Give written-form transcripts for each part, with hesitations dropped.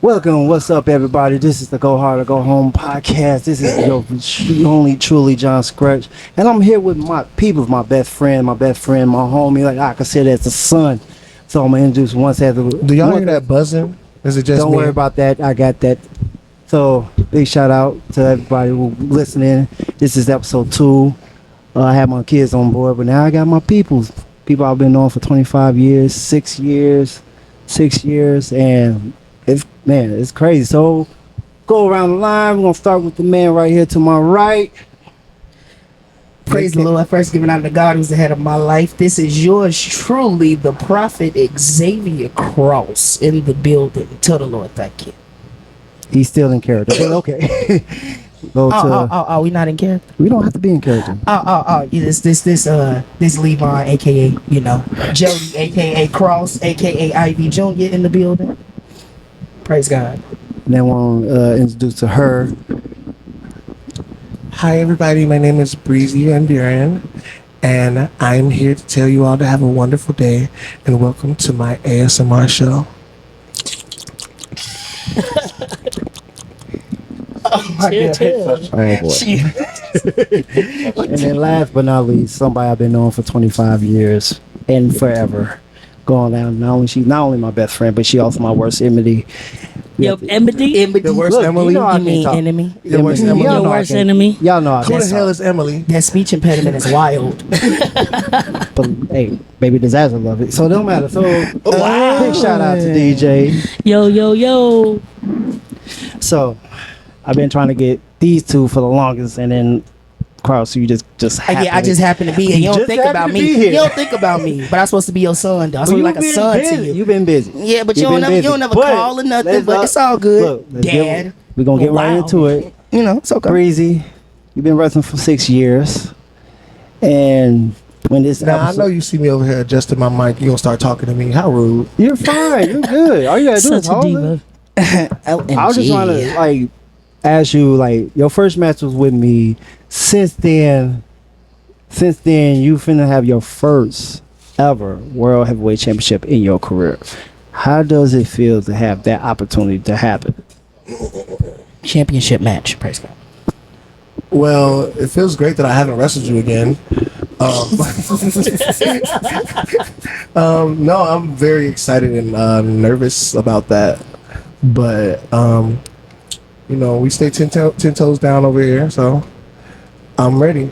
Welcome, what's up, everybody? This is the Go Hard or Go Home podcast. This is your only truly John Scratch, and I'm here with my people, my best friend, my homie. Like I consider as a son. So I'm gonna introduce once after. Do y'all hear that buzzing? Is it just Don't me? worry about that. I got that. So big shout out to everybody who listening. This is episode 2. I had my kids on board, but now I got my people I've been on for 25 years, 6 years, and it's crazy. So go around the line. We're gonna start with the man right here to my right. Praise the Lord. First giving out to God who's the head of my life. This is yours truly, the prophet Xavier Cross in the building. Tell the Lord thank you. He's still in character. But okay. We not in character. We don't have to be in character. This Leevon, aka Jody, aka Cross, aka Ivy Jr. in the building. Praise God. And then we'll introduce to her. Hi everybody, my name is Breezy and Burren, and I'm here to tell you all to have a wonderful day and welcome to my ASMR show. Oh boy. And then last but not least, somebody I've been on for 25 years and forever. Going down, not only my best friend, but she also my worst enemy. Enmity? The worst Look, Emily? you know I You mean can't talk. enemy? The worst Emily? Your worst enemy? Y'all know I Who can't the hell talk. is Emily? That speech impediment is wild. But hey, baby disaster love it. So it don't matter. So Wow. big shout out to DJ. Yo. So I've been trying to get these two for the longest, and then Cross, you just happen I just happen to be here. You don't just think happen about to me. be here. You don't think about me. But I'm supposed to be your son, though. I'm supposed to be like a son to you. You've been busy. Yeah, but You've you been don't never busy. call or nothing. let's But not- it's all good, Look, let's Dad. we're gonna get right Wow. into it. It's okay. Breezy, you've been wrestling for 6 years, and when this Now, I episode, know you see me over here adjusting my mic. You gonna start talking to me. How rude. you're fine. You're good. All you gotta do is Such a hold diva. it. I was just trying to ask you, your first match was with me. Since then, you finna have your first ever World Heavyweight Championship in your career. How does it feel to have that opportunity to happen? Championship match. Praise God. Well, it feels great that I haven't wrestled you again. No, I'm very excited and nervous about that. But, we stay 10 toes down over here, so I'm ready.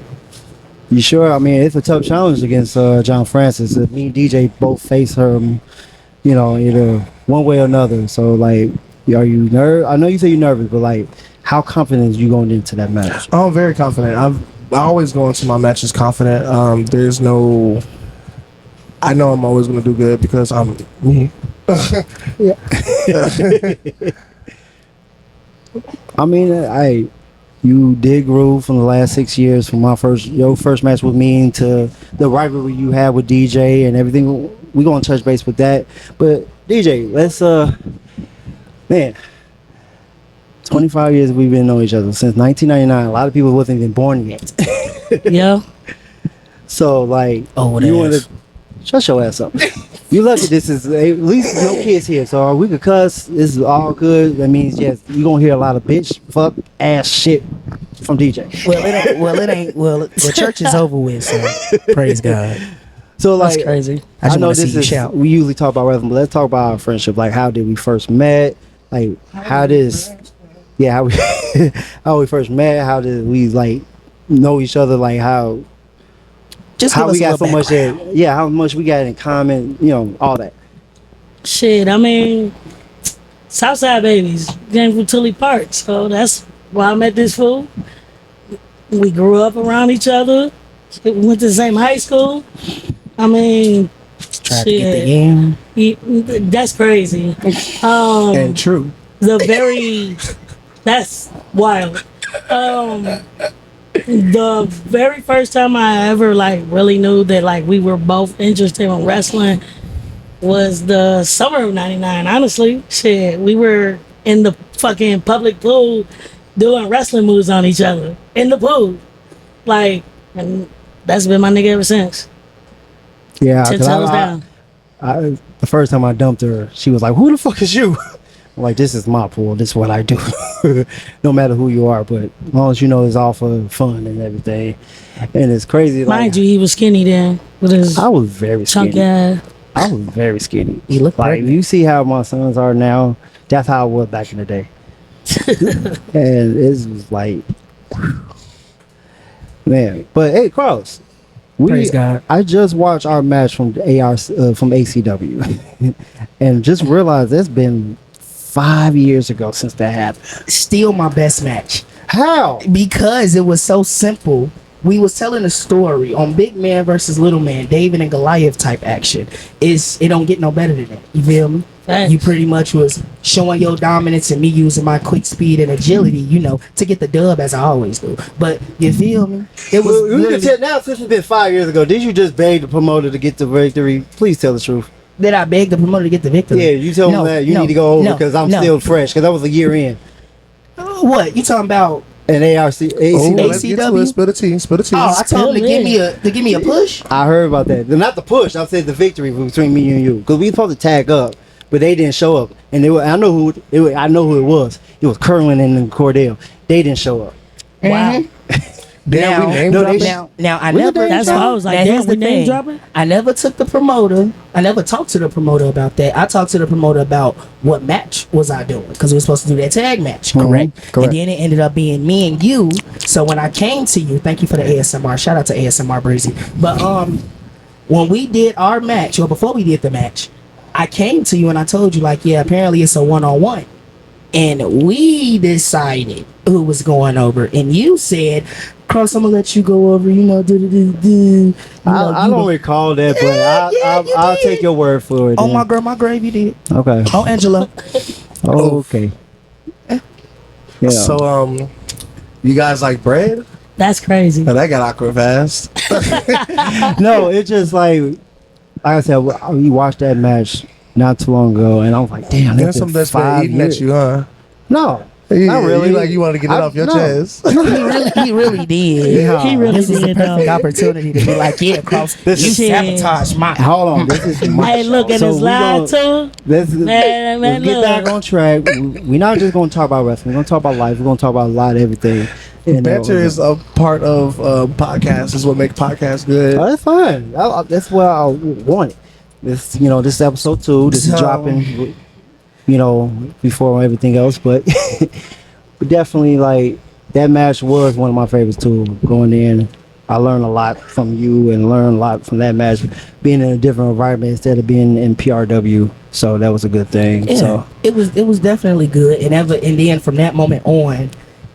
You sure? I mean, it's a tough challenge against John Francis. Me and DJ both face her, either one way or another. So, are you nervous? I know you say you're nervous, but how confident are you going into that match? I'm very confident. I always go into my matches confident. I know I'm always going to do good because I'm me. Yeah. I mean, you did grow from the last 6 years from your first match with me to the rivalry you had with DJ and everything. We're going to touch base with that. But DJ, let's 25 years we've been knowing each other since 1999. A lot of people wasn't even born yet. Yeah. So you want to shut your ass up. You lucky this is at least no kids here, so we could cuss. This is all good. That means yes, you gonna hear a lot of bitch, fuck, ass shit from DJ. It ain't. The church is over with, so praise God. So That's crazy. I know just this see you is shout. we usually talk about wrestling, but let's talk about our friendship. How did we first met? How we first met? How did we know each other? How we got so much how much we got in common, all that. Shit, I mean, Southside babies came from Tully Park, so that's why I met this fool. We grew up around each other. We went to the same high school. I mean, Tried to get the game. that's crazy. And true. That's wild. The very first time I ever really knew that we were both interested in wrestling was the summer of '99. Honestly, shit, we were in the fucking public pool doing wrestling moves on each other in the pool, and that's been my nigga ever since. Yeah, 10 'cause toes down. the first time I dumped her, she was like, "Who the fuck is you?" Like, this is my pool. This is what I do. No matter who you are, but as long as you know it's all for fun and everything. And it's crazy. Like, Mind you, he was skinny then with his I was very chunk skinny. ass. I was very skinny. You look Like, pregnant. you see how my sons are now, that's how I was back in the day. And it was like, man. But hey, Carlos, Praise God. I just watched our match from the from ACW, and just realized it's been 5 years ago since that happened. Still my best match. How? Because it was so simple. We was telling a story on big man versus little man, David and Goliath type action. It don't get no better than that. You feel me? Thanks. You pretty much was showing your dominance and me using my quick speed and agility, you know, to get the dub as I always do. But you feel me? It was Well, we can literally- tell now, since it's been 5 years ago, did you just beg the promoter to get the victory? Please tell the truth. that I begged the promoter to get the victory. Yeah, you tell No, him that you no, need to go over no, because I'm no. still fresh because that was a year in. What you talking about? And ARC, Oh, ACW. let's get to ACW? it. Spill the tea. Spill the tea. Oh, I told him to Still give me a push. I heard about that. Not the push. I said the victory between me and you because we supposed to tag up, but they didn't show up. And they were, I know who it was. It was Kerwin and Cordell. They didn't show up. Wow. Damn, Now- we name no, dropping? they- Now I When never. did they That's why I was like, Now, damn, here's we the name thing. dropping? I never took the promoter. I never talked to the promoter about that. I talked to the promoter about what match was I doing because we were supposed to do that tag match, correct? correct. And then it ended up being me and you. So when I came to you, thank you for the ASMR. Shout out to ASMR Breezy. But when we did our match, or before we did the match, I came to you and I told you like, yeah, apparently it's a 1-on-1. And we decided who was going over. And you said, Cross, I'm gonna let you go over, you know, I don't recall that, but you I'll did. take your word for it. Oh then. my girl, my grave, you did. Okay. Oh Angela. Okay. Yeah. So, you guys like bread? That's crazy. Oh, that got awkward fast. No, it's just like I said, we watched that match not too long ago, and I was like, damn, There's that's something been that's been 5 eating years. at you, huh? No, Yeah, not really. You want to get it off your no. chest. he really did. Yeah. He really This was a did, perfect though. opportunity to be like, yeah, Cross, you This is- sabotage my. Hold on, this is my Hey, look at show. his we live gonna- too. Let's Man, get back look. on track. We're not just going to talk about wrestling. We're going to talk about life. We're going to talk about a lot of everything. And, Banter is a part of podcasts. Is what make podcasts good. Oh, that's fine. That's what I wanted. This, this is episode 2. This is So- dropping, before everything else. But, but definitely, like, that match was one of my favorites too. Going in, I learned a lot from you and learned a lot from that match. Being in a different environment instead of being in PRW, so that was a good thing. Yeah, So it was definitely good, and then from that moment on,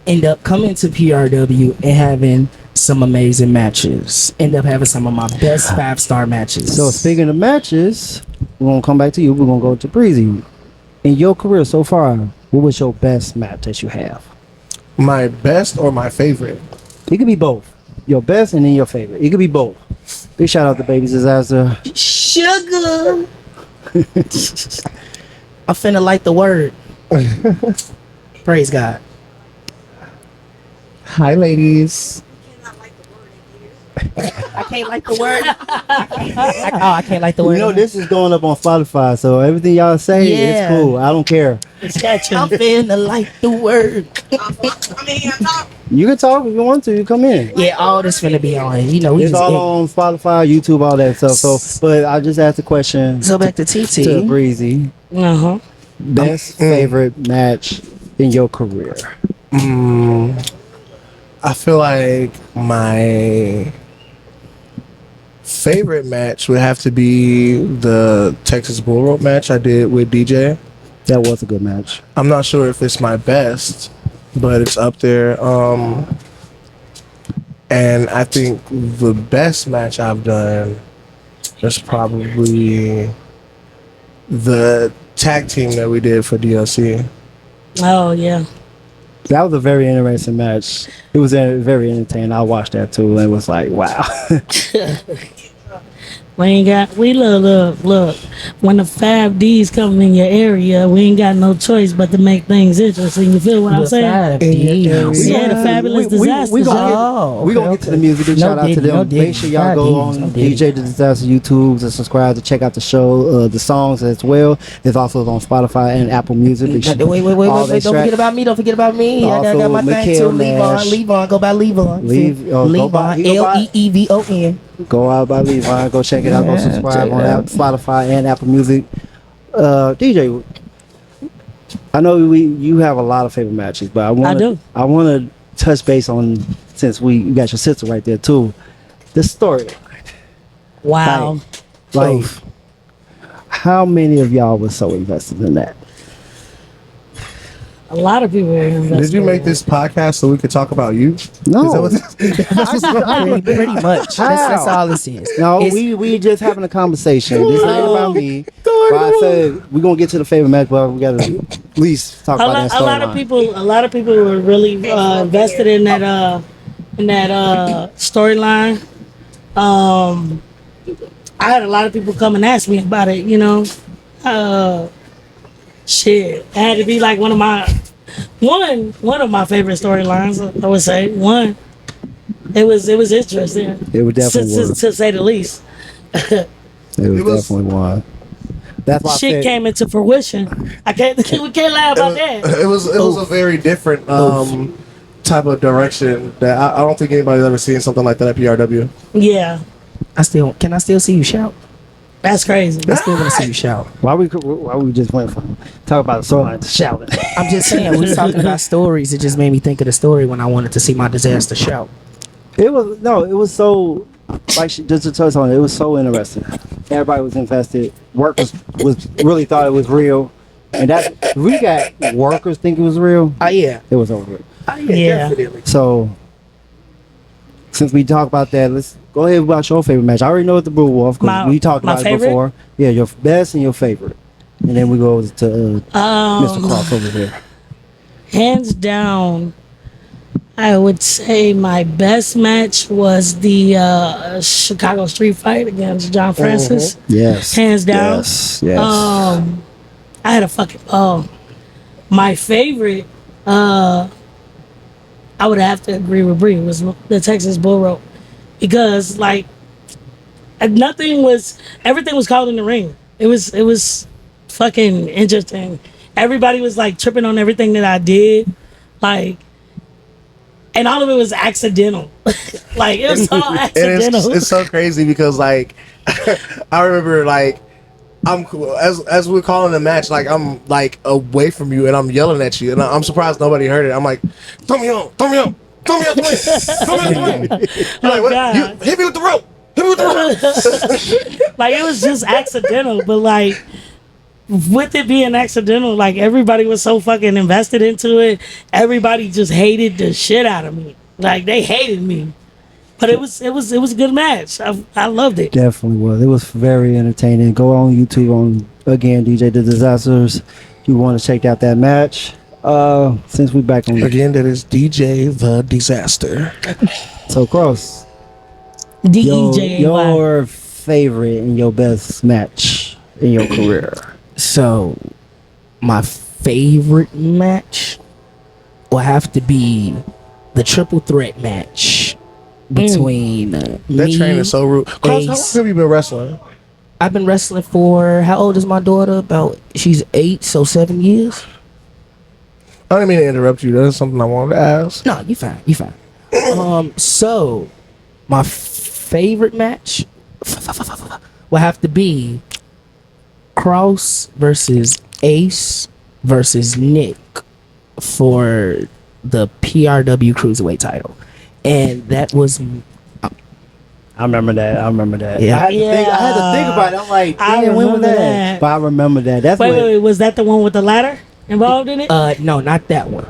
end up coming to PRW and having some amazing matches. End up having some of my best 5-star matches. So speaking of matches, we're gonna come back to you. We're gonna go to Breezy. In your career so far, what was your best match that you have? My best or my favorite? It could be both. Your best and then your favorite. It could be both. Big shout out to Baby's Disaster. Sugar. I'm finna light the word. Praise God. Hi, ladies. I can't light the word. I can't light the word. This is going up on Spotify, so everything y'all say Yeah. is cool. I don't care. It's catching. I'm finna light the word. You can talk if you want to. You come in. Yeah, all this finna be on. We It's just all on Spotify, YouTube, all that stuff. So, but I just asked a question So back to to TT. Breezy. Uh-huh. Best favorite match in your career? I feel like my favorite match would have to be the Texas Bull Rope match I did with DeJay. That was a good match. I'm not sure if it's my best, but it's up there. And I think the best match I've done is probably the tag team that we did for DLC. Oh yeah. That was a very interesting match. It was very entertaining. I watched that too, and it was like, wow. We look. When the 5Ds come in your area, we ain't got no choice but to make things interesting. You feel what I'm saying? Yeah, the fabulous disasters. We gonna get to the music. Big shout out to them. Make sure y'all go on DJ The Disaster YouTube to subscribe to check out the show, the songs as well. It's also on Spotify and Apple Music. Wait. Don't forget about me. I got my thing too. Leevon. Go by Leevon. Leevon. Leevon. Go out by Leevon. Go check it out. Go subscribe on Spotify and Apple Music. DJ, I know you have a lot of favorite matches, but I want to touch base on, since you got your sister right there too, the story. Wow. Like, how many of y'all was so invested in that? A lot of people were invested. Did you make this podcast so we could talk about you? No. Pretty much. That's all this is. No, we just having a conversation. This ain't about me. But I said we're gonna get to the favorite match, but we gotta at least talk about that storyline. A lot of people were really invested in that storyline. I had a lot of people come and ask me about it. You know, shit, it had to be like one of my favorite storylines. I would say one. It was interesting. It would definitely to say the least. It was definitely one. That's why shit came into fruition. We can't lie about that. It was a very different type of direction that I don't think anybody's ever seen something like that at PRW. Yeah. Can I still see you shout? That's crazy. I still want to see you shout. Why we just went from talk about the storyline to shouting? I'm just saying, we talking about stories. It just made me think of the story when I wanted to see my disaster shout. It was so, like, just to touch on it, it was so interesting. Everybody was invested. Workers was really thought it was real, and that we got workers think it was real. Yeah. It was over. Yeah. Definitely. So, since we talked about that, let's go ahead about your favorite match. I already know what the Brew Wolf, because we talked about it before. Yeah, your best and your favorite, and then we go to Mr. Cross over there. Hands down, I would say my best match was the Chicago Street Fight against John Francis. Yes. Hands down. Yes. I had a fucking my favorite. I would have to agree with Brey, was the Texas Bull Rope, because like everything was called in the ring. It was fucking interesting. Everybody was like tripping on everything that I did, like, and all of it was accidental. Like, it was all accidental. And it's so crazy because, like, I remember, like, I'm cool as we're calling the match, like, I'm like away from you and I'm yelling at you, and I'm surprised nobody heard it. I'm like, throw me on. You're like, what? You hit me with the rope. Like, it was just accidental, but like, with it being accidental, like, everybody was so fucking invested into it. Everybody just hated the shit out of me. Like, they hated me. But it was a good match. I loved it. Definitely was. It was very entertaining. Go on YouTube on, again, DJ The Disasters. You want to check out that match. Since we back on again, that is DJ The Disaster. So Cross, DEJ. your favorite and your best match in your career. So, my favorite match will have to be the triple threat match between that me, train is so rude. Cross, how long have you been wrestling? I've been wrestling for, how old is my daughter? She's 8, so 7 years. I didn't mean to interrupt you. That's something I wanted to ask. No, you fine. So my favorite match will have to be Cross versus Ace versus Nick for the PRW Cruiserweight title. And that was, I remember that. Yeah. I had to think about it. I'm like, damn, when was that? But I remember that. That's Wait, was that the one with the ladder involved in it? No, not that one.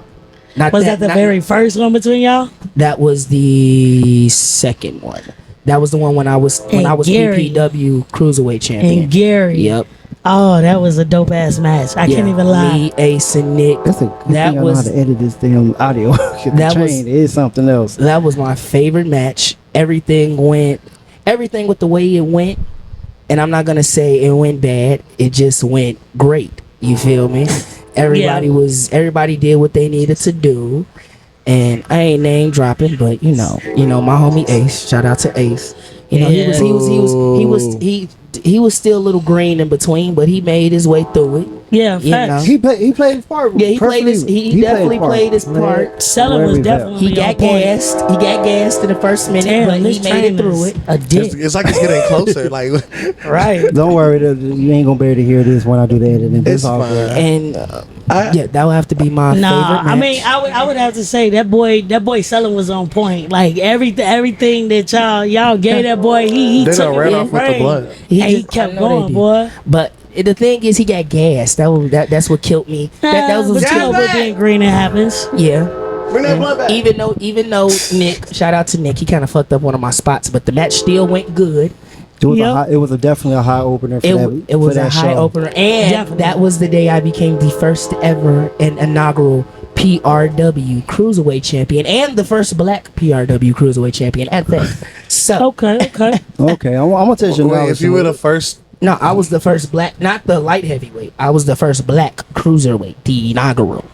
Was that the very first one between y'all? That was the second one. That was the one when I was Gary. PPW Cruiserweight champion. And Gary. Yep. Oh, that was a dope ass match. I can't even lie. Me, Ace, and Nick. That's a good thing I know how to edit this damn audio. It is something else. That was my favorite match. Everything with the way it went and I'm not gonna say it went bad. It just went great. You feel me? Everybody did what they needed to do, and I ain't name dropping, but you know my homie Ace. Shout out to Ace. You know he was still a little green in between, but he made his way through it. Yeah, You facts. know? He played his part. Yeah, he definitely played his part. Selling was definitely He got on point. gassed. He got gassed in the first minute, Damn, but he this made it train through is it. a dick. It's like it's getting closer. Like, Right. Don't worry, you ain't gonna be able to hear this when I do the editing. It's all fine. good. And yeah, that would have to be my favorite Nah, match. I mean, I would have to say that boy selling was on point. Like everything that y'all gave that boy, he they took done it ran with off with the brain. blood. And he just- kept I know they going, did. boy. But the thing is, he got gassed. That's what killed me. That was but what you know killed what being green, it happens. Yeah. Bring that blood back. Even though Nick, shout out to Nick, he kind of fucked up one of my spots, but the match still went good. It was definitely a high opener for It was for a that high show. opener, and Definitely. that was the day I became the first ever and inaugural PRW Cruiserweight Champion, and the first Black PRW Cruiserweight Champion at that. So Okay. Okay, I'm gonna tell you now. Wait, if you were the first, no, I was the first Black, not the light heavyweight. I was the first Black Cruiserweight, the inaugural.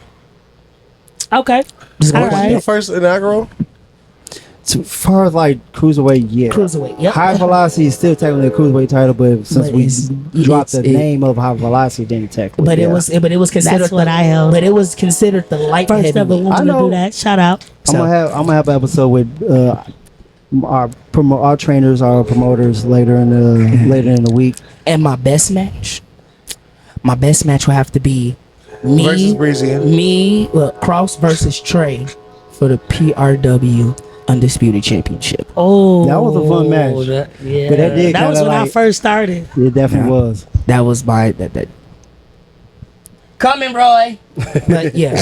Okay. Just gonna All point right. the first inaugural, as far as like cruiserweight, yeah. Cruiserweight, yep. High velocity is still technically a cruiserweight title, but since But we it's- dropped the it's- name of high velocity, then technically. But yeah. it was considered That's what I held. But it was considered the light First ever heavyweight. woman to know. do that. Shout out. I'm gonna have an episode with our trainers, our promoters later in the week. And my best match will have to be versus Breezy. Cross versus Trey for the PRW Undisputed Championship. Oh, That was a fun match. Yeah, But that did that was kinda when I like- first started. It definitely was. That was my that. Coming, Roy. But yeah,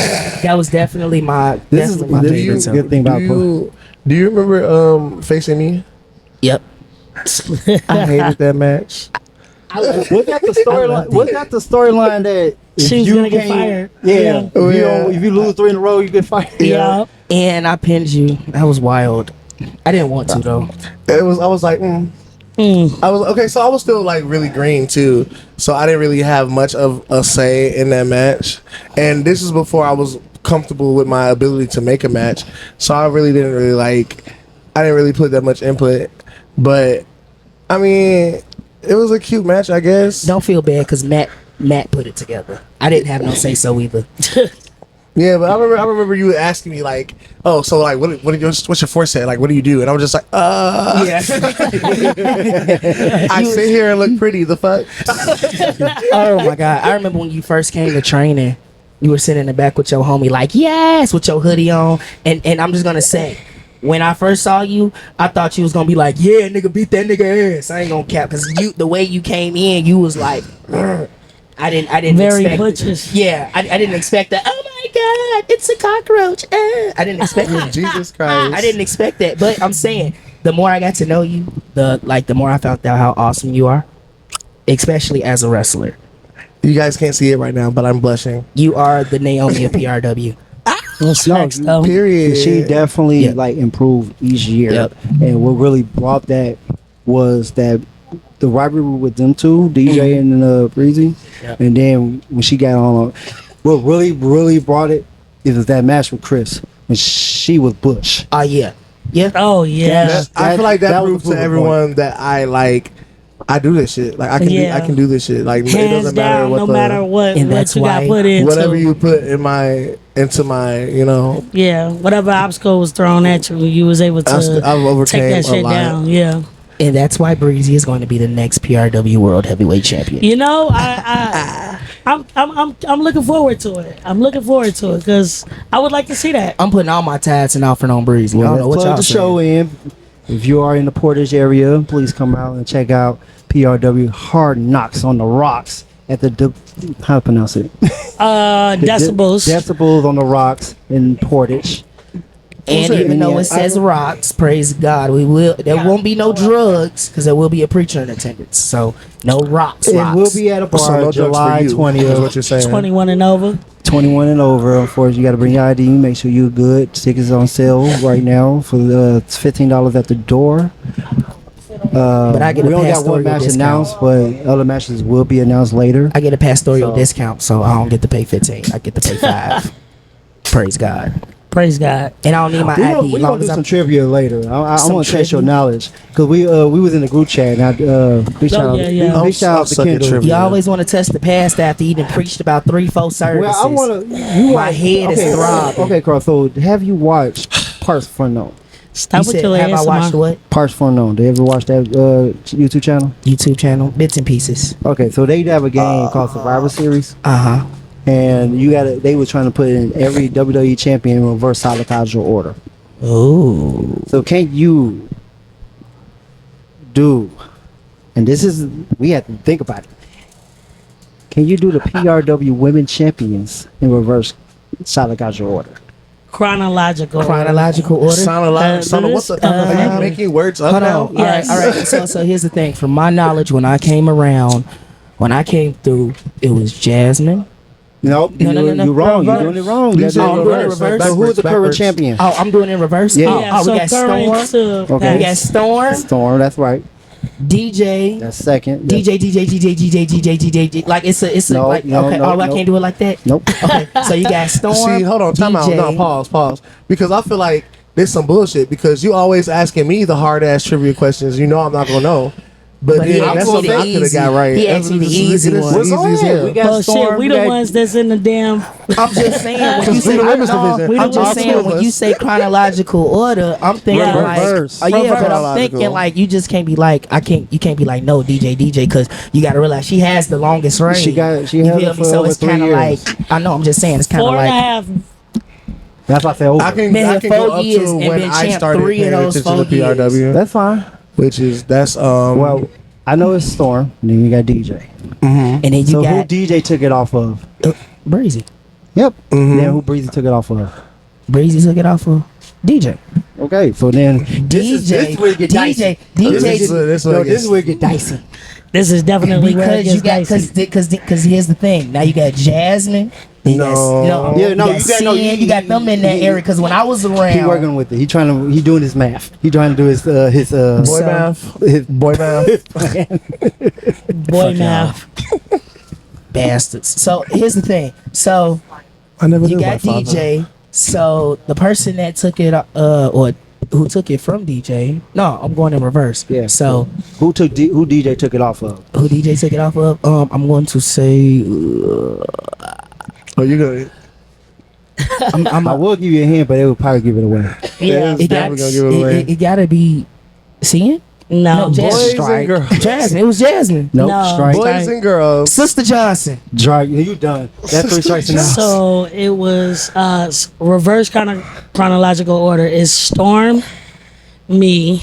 that was definitely my This is definitely my this favorite. is a good thing about Do you remember facing me? Yep. I hated that match. Was that the storyline? Was that the storyline that if She was you gonna get can't- fired. Yeah, Yeah. If you lose 3 in a row, you get fired. Yeah. And I pinned you. That was wild. I didn't want to though. I was like, I was okay. So I was still like really green too. So I didn't really have much of a say in that match. And this is before I was comfortable with my ability to make a match. So I really didn't really I didn't really put that much input. But I mean, it was a cute match, I guess. Don't feel bad because Matt put it together. I didn't have no say so either. Yeah, but I remember you asking me like, oh, so like, what's your foresight? Like, what do you do? And I was just like, Yeah. I sit here and look pretty. The fuck? Oh my god! I remember when you first came to training, you were sitting in the back with your homie, like yes, with your hoodie on, and I'm just gonna say, when I first saw you, I thought you was gonna be like, yeah, nigga, beat that nigga ass. I ain't gonna cap, cause the way you came in, you was like, I didn't Very expect butchers. Yeah, I didn't expect that. Oh my god, it's a cockroach. I didn't expect that. Jesus Christ! I didn't expect that, but I'm saying the more I got to know you, the more I found out how awesome you are, especially as a wrestler. You guys can't see it right now, but I'm blushing. You are the Naomi of PRW. What's No, next, though? Period. She definitely Yep. like improved each year. Yep. And what really brought that was that the rivalry with them two, DJ and Breezy. Yep. And then when she got on, what really brought it is that match with Chris when she was Bush. Yeah. Oh yeah. That's- I feel like that was proves the to proof everyone that I do this shit. Like Yeah. I can do this shit. Like it Hands doesn't matter down, what no the matter what And that's you got why put into. whatever you put into my Yeah, whatever obstacle was thrown at you, you was able I've to overcame take that a shit lot. down. Yeah. And that's why Breezy is going to be the next PRW World Heavyweight Champion. You know, I'm looking forward to it. I'm looking forward to it because I would like to see that. I'm putting all my tats and offering on Breezy. I don't know what Plug y'all the show saying. in. If you are in the Portage area, please come out and check out PRW Hard Knocks on the Rocks at the how to pronounce it? Decibels. Decibels on the Rocks in Portage. And What's even that? though it says rocks, praise God, there won't be no drugs because there will be a preacher in attendance. So no rocks. It rocks. will be at a bar So no drugs July for you, is 20th. what you're saying. 21 and over. 21 and over. Unfortunately, you got to bring your ID. Make sure you're good. Tickets on sale right now for $15 at the door. But I get we a only got one pastoral match discount. announced, but other matches will be announced later. I get a pastoral So- discount, so I don't get to pay 15. I get to pay 5. Praise God. Praise God. And I don't need my We're ID. gonna, as we long gonna do as some I'm trivia later. I Some want to test your trivia? knowledge because we was in the group chat. And big shout out, yeah, yeah. big shout out to suck at Kendall. trivia. You always want to test the past after you done preached about 3-4 services. Well, I want to. My head is throbbing. Okay, Carl. So, have you watched Parts for Unknown? Stop You with said, your have I watched ASMR. what? Parts for Unknown. Did you ever watch that YouTube channel? YouTube channel, bits and pieces. Okay, so they have a game called Survivor Series, Uh-huh. and they were trying to put in every WWE champion in reverse chronological order. Ooh. So can you do? And this is we have to think about it. Can you do the PRW Women Champions in reverse chronological order? Chronological. Chronological order. What the? Are you making words up Hold now? on. Yes. All right. So here's the thing. From my knowledge, when I came through, it was Jasmine. Nope. No. You're wrong. You're Reverse. doing it wrong. You You're said doing it reverse. But Backwards, who's the current backwards. champion? Oh, I'm doing it in reverse. Yeah. Yeah, Oh, so we got current Storm. to Okay. We got Storm. Storm. That's right. DJ. That's second. DJ. Like it's a No, like no, okay. no, Oh, I no. can't do it like that. Nope. Okay. So you got Storm. See, hold on, time out. DJ. No, pause. Because I feel like there's some bullshit because you always asking me the hard ass trivia questions. You know I'm not gonna know. But But he then asked that's me something the I could have got easy- right. he asked me the easy This is one. easy as hell. We got Oh Storm. shit, we the ones that's in the damn. I'm just saying when you say the women's division. I'm We the just ones- saying when you say chronological order, I'm thinking Reverse. like, oh yeah, but I'm Chronological. thinking like you just can't be like you can't be like no DJ because you got to realize she has the longest reign. She you held feel it me? for So over it's 3 kind of like years. I know I'm just saying it's kind of 4.5. like That's why I said over. I can Man, go 4 up years to and when been I champ started 3 of paying those attention to 4 PRW, That's fine. that's Well, I know it's Storm. Then you got DJ. and then you So who got DJ took it off of? Breezy. Yep. Then who Breezy took it off of? Breezy took it off of DJ. Okay, so then this is where it get dicey. This This is where it get dicey. This is definitely where it Because you gets got dicey. because here's the thing. Now you got Jasmine. You got, No. Yeah, no, you you got got- no, Sin, you got them in that area. Because when I was around, He working with it. He doing his math. He trying to do his boy So- math. his Boy math. Boy math. bastards. So here's the thing. So I never you knew got my father. DJ. So the person that took it, or who took it from DJ? No, I'm going in reverse. Yeah. So who DJ took it off of? who DJ took it off of? I'm going to say. Oh, you gonna? I'm I will give you a hint, but it would probably give it away. Yeah. it got definitely gonna give it away. it gotta be Sin? No. Jasmine. Boys and Strike. girls. Jasmine. It was Jasmine. Nope. No. Strike. Boys and girls. Sister Johnson. Strike. You done. That's 3 strikes and out. So it was reverse chronological order is Storm, me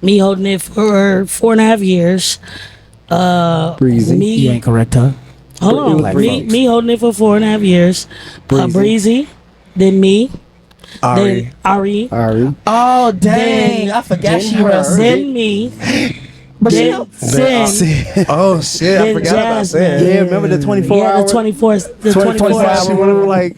holding it for 4.5 years. Breezy. You Me, ain't correct, huh? hold It was on. Breezy. Me holding it for 4.5 years. Breezy. Breezy, then me, Ari. then Ari, Ari. Oh dang! Then- I forgot then she her. wrestled. then me, But she then Sin. Oh shit! I Then forgot about Jasmine. that. Yeah, remember the 24 Yeah, hour? the 24 She hour. wanted like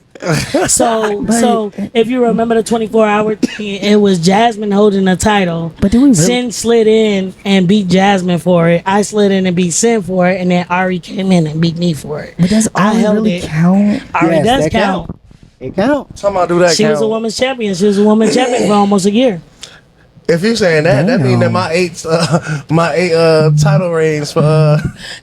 So if you remember the 24-hour thing, it was Jasmine holding the title. But do we really? Sin slid in and beat Jasmine for it. I slid in and beat Sin for it, and then Ari came in and beat me for it. But does I Ari held really it. count? Ari Yes, does that count. It counts. somehow do that. She was a count. women's champion. She was a women's champion for almost a year. If you saying that, that means that my eight title reigns for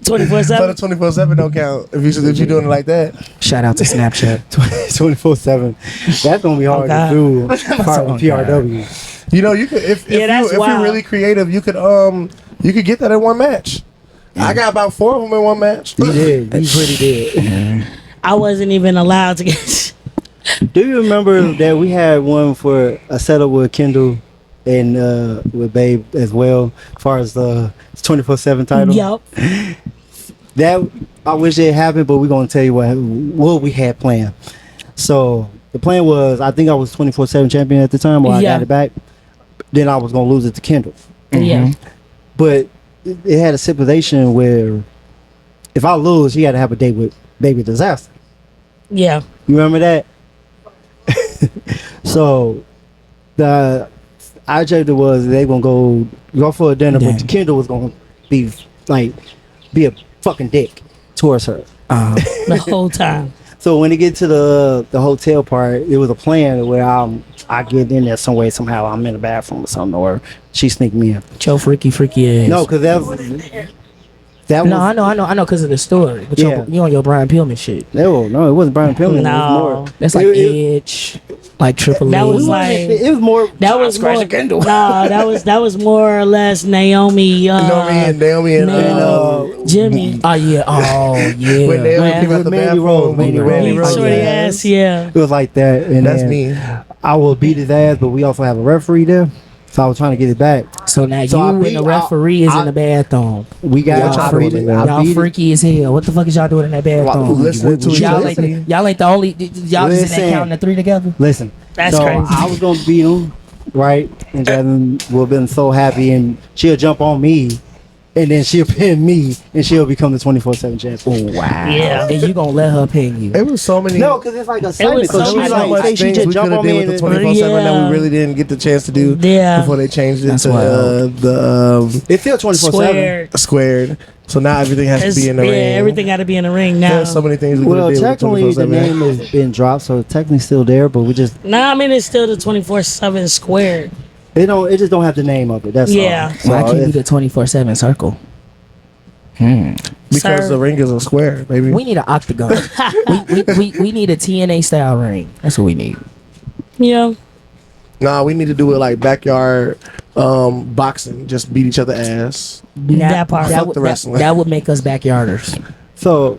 24/7. the 24/7 don't count. If you doing it like that, Shout out to Snapchat. 24/7. That's gonna be hard God. to do. Part of PRW. you know you could if that's you're wild. really creative, you could get that in one match. I got about 4 of them in one match. He did. He pretty did. I wasn't even allowed to get. Do you remember that we had one for a setup with Kendall and with Babe as well, as far as the 24/7 title? Yup. That I wish it happened, but we're gonna tell you what we had planned. So the plan was, I think I was 24/7 champion at the time, or I Yeah. got it back. Then I was gonna lose it to Kendall, Yeah. but it had a stipulation where if I lose, he had to have a date with Baby Disaster. Yeah. You remember that? So our objective was they gonna go for a dinner, Damn. but Kendall was gonna be be a fucking dick towards her. The whole time. So when it get to the hotel part, it was a plan where I get in there some way somehow. I'm in the bathroom or something, or she sneak me in. Joe freaky ass. No, because that was No, I know, because of the story. But Yeah. you on your Brian Pillman shit. no, it wasn't Brian Pillman. No. It was more. That's like it, Edge, like Triple That H. was like- it was more. That was more. Nah, that was more or less Naomi. Naomi and Jimmy. Oh yeah, when yeah. Naomi came out the Mandy bathroom, Rose, Mandy Mandy Rose. Rose. Shorty ass, yeah. It was like that, and That's then me. I will beat his ass, but we also have a referee there, so I was trying to get it back. So now So you I and beat- the referee is I- in the bathroom. We got Y'all I beat it. I Y'all beat it. freaky as hell. What the fuck is y'all doing in that bathroom? Listening to y'all, each other. y'all ain't the only. Y'all just in Listen. there counting the three together. Listen, That's so crazy. I was gonna beat him, right? And Jasmine would have been so happy, and she'll jump on me, and then she'll pin me, and she'll become the 24/7 champion. Oh wow. Yeah. And you gonna let her pin you? It was so many. No, because it's like a segment. was So so she much- like, say she things just we jump could have on did me, with the and 24/7 that Yeah. we really didn't get the chance to do Yeah. before they changed it That's to wild. the it's still 24/7. Squared. squared. So now everything has to be in the ring. Everything got to be in the ring now. There's so many things we could Well, have did with technically the 24/7. name has been dropped, so it's technically still there, but we just Nah, I mean it's still the 24/7 squared. it just don't have the name of it. That's Yeah. all. Why So can't be it's- the 24/7 circle? Because Sir. the ring is a square, baby. We need an octagon. we need a TNA style ring. That's what we need. Yeah. Nah, we need to do it like backyard boxing. Just beat each other ass. That part. That Fuck would, the wrestling. that would make us backyarders. So,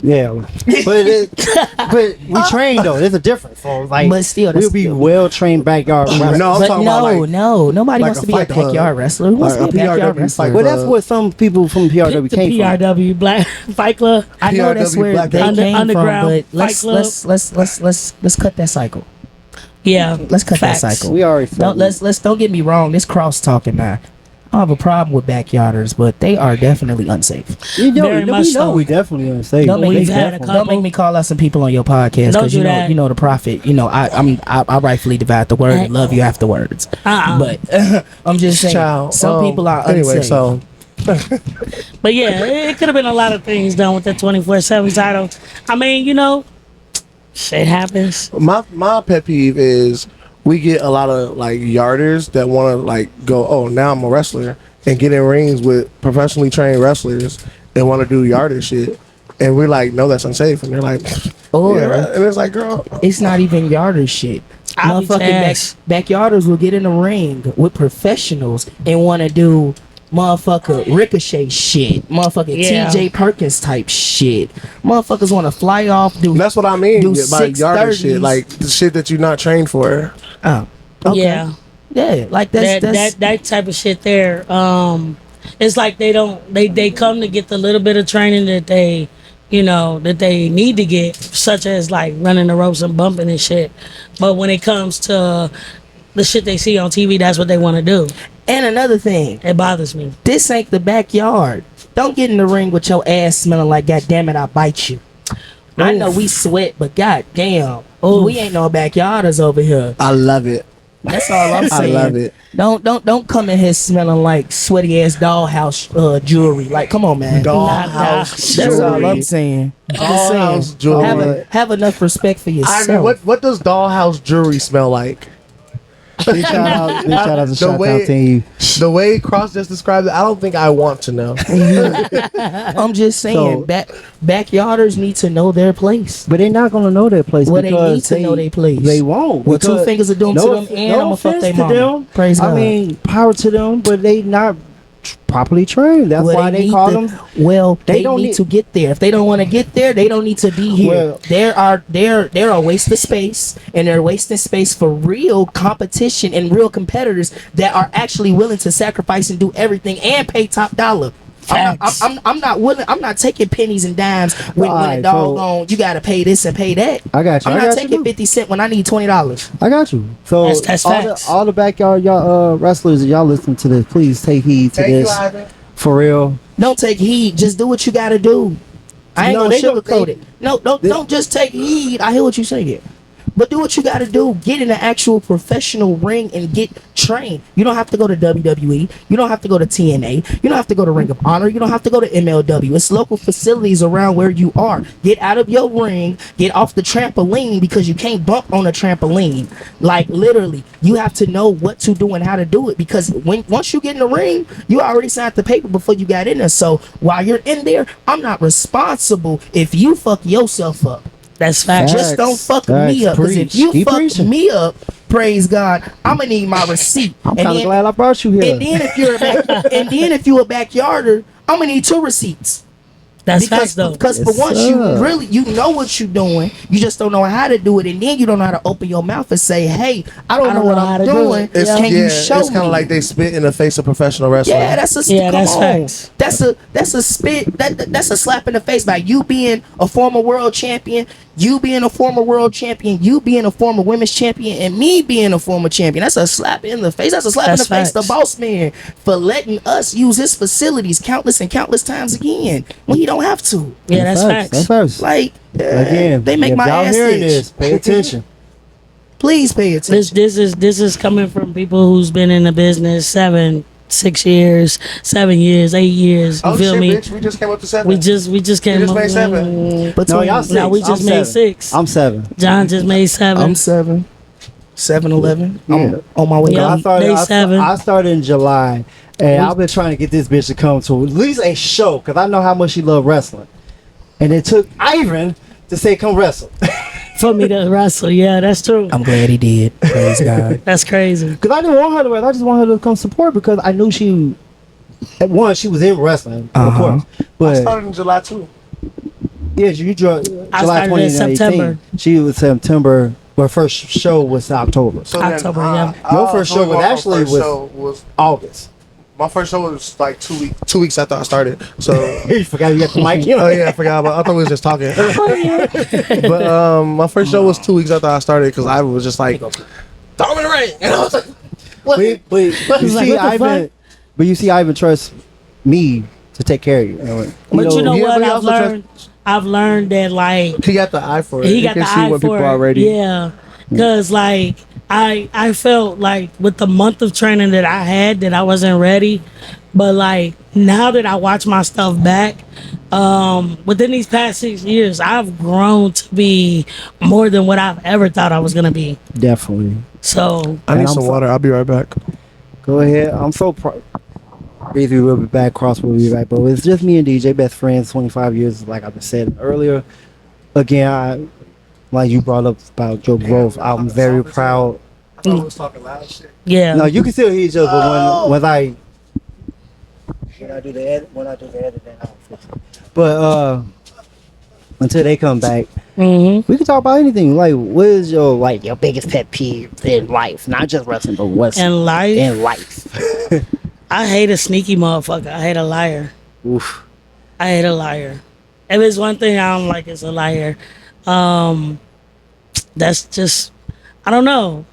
yeah, but we train though. There's a difference. So like, But still, that's we'll be still- well trained backyard. wrestlers. No, I'm But talking no, about like nobody like wants a to be a fight club. backyard wrestler. Who wants Like to be a a backyard PRW wrestler? fight Well, that's what some people from PRW Pick the came from. PRW Black Fight Club. I know that's PRW where Black they Under- came Underground from, but Fight Club. let's cut that cycle. Yeah. Let's cut Facts. that cycle. We already Don't don't get me wrong. This cross talking now. I don't have a problem with backyarders, but they are definitely unsafe. We know, Very much we know so. we definitely unsafe. Don't make, We've me, had a don't make me call out some people on your podcast Don't because do you know that. you know the prophet. You know I rightfully divide the word and love you afterwards. But I'm just saying child. some people are anyway. unsafe. So But yeah, it could have been a lot of things done with the 24/7 title. I mean, shit happens. my pet peeve is we get a lot of like yarders that want to like go, oh, now I'm a wrestler and get in rings with professionally trained wrestlers and want to do yarder shit, and we're like, no, that's unsafe, and they're like, Or yeah, right. And it's like, girl, it's not even yarders shit. I'll be Motherfucking backyarders will get in the ring with professionals and want to do motherfucker ricochet shit, motherfucking Yeah. TJ Perkins type shit. Motherfuckers want to fly off, do that's what I mean Do by yarder 630s. shit, like the shit that you're not trained for. oh, okay. Yeah. Like that's That type of shit there. It's like they come to get the little bit of training that they that they need to get, such as like running the ropes and bumping and shit. But when it comes to the shit they see on TV, that's what they want to do. And another thing, It bothers me. this ain't the backyard. Don't get in the ring with your ass smelling like goddamn it, I bite you. I know we sweat, but goddamn, we ain't no backyarders over here. I love it. That's all I'm I saying. love it. Don't come in here smelling like sweaty ass dollhouse jewelry. Like, come on, man. Dollhouse That's all jewelry. I'm saying. I'm just Dollhouse saying. jewelry. Have enough respect for I yourself. mean, what does dollhouse jewelry smell like? Big shout out to The Shot way- Town team. The way Cross just described it, I don't think I want to know. I'm just saying, So- backyarders need to know their place. But they're not gonna know their place Well, they because need to know their place. They won't. Well, two because- fingers are doom to them, and I'ma fuck offense they to mama. them. Praise I God. mean, power to them, but they not properly trained. That's Well, why they need call to- them. Well, they they don't need need- to get there. If they don't want to get there, they don't need to be here. Well- They're a waste of space, and they're wasting space for real competition and real competitors that are actually willing to sacrifice and do everything and pay top dollar. Facts. I'm not willing. I'm not taking pennies and dimes when a Alright, doggone you got to pay this and pay that. I got you. I'm I not got you taking too. 50 cents when I need $20. I got you. So That's all facts. the backyard y'all wrestlers, y'all listen to this. Please take heed to this. Ivan. For real. Don't take heed. Just do what you got to do. I ain't No, gonna they don't- sugarcoat they- it. No, don't just take heed. I hear what you saying. But do what you gotta do. Get in an actual professional ring and get trained. You don't have to go to WWE. You don't have to go to TNA. You don't have to go to Ring of Honor. You don't have to go to MLW. It's local facilities around where you are. Get out of your ring. Get off the trampoline because you can't bump on a trampoline. Like literally, you have to know what to do and how to do it because once you get in the ring, you already signed the paper before you got in there. So while you're in there, I'm not responsible if you fuck yourself up. That's fact. Just don't fuck me up. Because if you fuck me up, praise God, I'm gonna need my receipt. I'm kind of glad I brought you here. And then if you're a backyarder, I'm gonna need 2 receipts. That's facts though. Because for once you know what you're doing, you just don't know how to do it, and then you don't know how to open your mouth and say, "Hey, I don't know what I'm doing. Can you show me?" It's kind of like they spit in the face of professional wrestling. Yeah, that's facts. That's a spit. That's a slap in the face by you being a former world champion, you being a former world champion, you being a former women's champion, and me being a former champion. That's a slap in the face. That's a slap in the face. The boss man for letting us use his facilities countless and countless times again when he don't have to. Yeah, that's facts. That's facts. Like again, they make my y'all ass hearing itch. this, pay attention. Please pay attention. This is coming from people who's been in the business 6 years, 7 years, 8 years. You feel me? Bitch, we just came up to 7. We just came up. made 7. But No, y'all 6. No, we just I'm made 7. 6. I'm 7. John just made 7. I'm 7. 7-11. Yeah. I'm on my way. Yeah. up. I started in July, and I've been trying to get this bitch to come to at least a show because I know how much she love wrestling. And it took Ivan to say, "Come wrestle." For me to wrestle. Yeah, that's true. I'm glad he did. Praise God. That's crazy. Because I didn't want her to wrestle. I just wanted her to come support because I knew she. At one, she was in wrestling, of course. I But started in July too. yeah, you drew I July started in 2018. September. She was September. Her first show was October. So October, yeah. Your first show was actually August. My first show was like 2 weeks after I started. So You forgot you got the mic. oh yeah, I forgot about. I thought we was just talking. But my first show was 2 weeks after I started because I was just like, throw me in the ring. And I was like, what? But you Like, see, what the Ivan. But you see, Ivan trusts me to take care of you. But you know yeah, what but he I've also learned? I've learned that like he got the eye for it. he got can the see eye when for people it. are ready. Yeah, because like I felt like with the month of training that I had that I wasn't ready, but like now that I watch my stuff back, within these past 6 years, I've grown to be more than what I've ever thought I was gonna be. Definitely. So I need And some I'm water. I'll be right back. Go ahead. I'm so proud. Breezy will be back. Cross will be back. But it's just me and DJ, best friends, 25 years, like I've said earlier. Again, like you brought up about your growth, I'm very proud. I thought we was talking loud shit. yeah, No, you can still hear each other, but when I do the edit, then I'll fix it. But until they come back, we can talk about anything. Like, what is your biggest pet peeve in life? Not just wrestling, but what's in life, in life? I hate a sneaky motherfucker. I hate a liar. Oof. I hate a liar. If it's one thing I don't like, it's a liar. That's just, I don't know.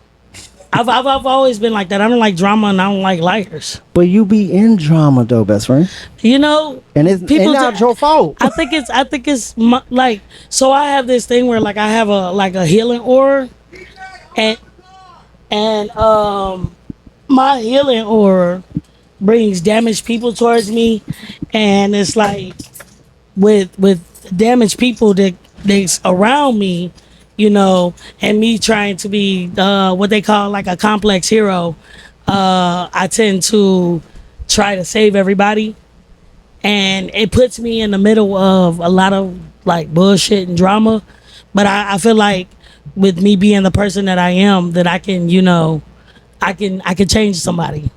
I've always been like that. I don't like drama and I don't like liars. But you be in drama though, best friend, You know, and it's not your fault. I think it's like, so I have this thing where like I have a healing aura, and my healing aura brings damaged people towards me, and it's like with damaged people that's around me, you know, and me trying to be what they call like a complex hero, I tend to try to save everybody, and it puts me in the middle of a lot of like bullshit and drama. But I feel like with me being the person that I am, that I can, you know, I can change somebody,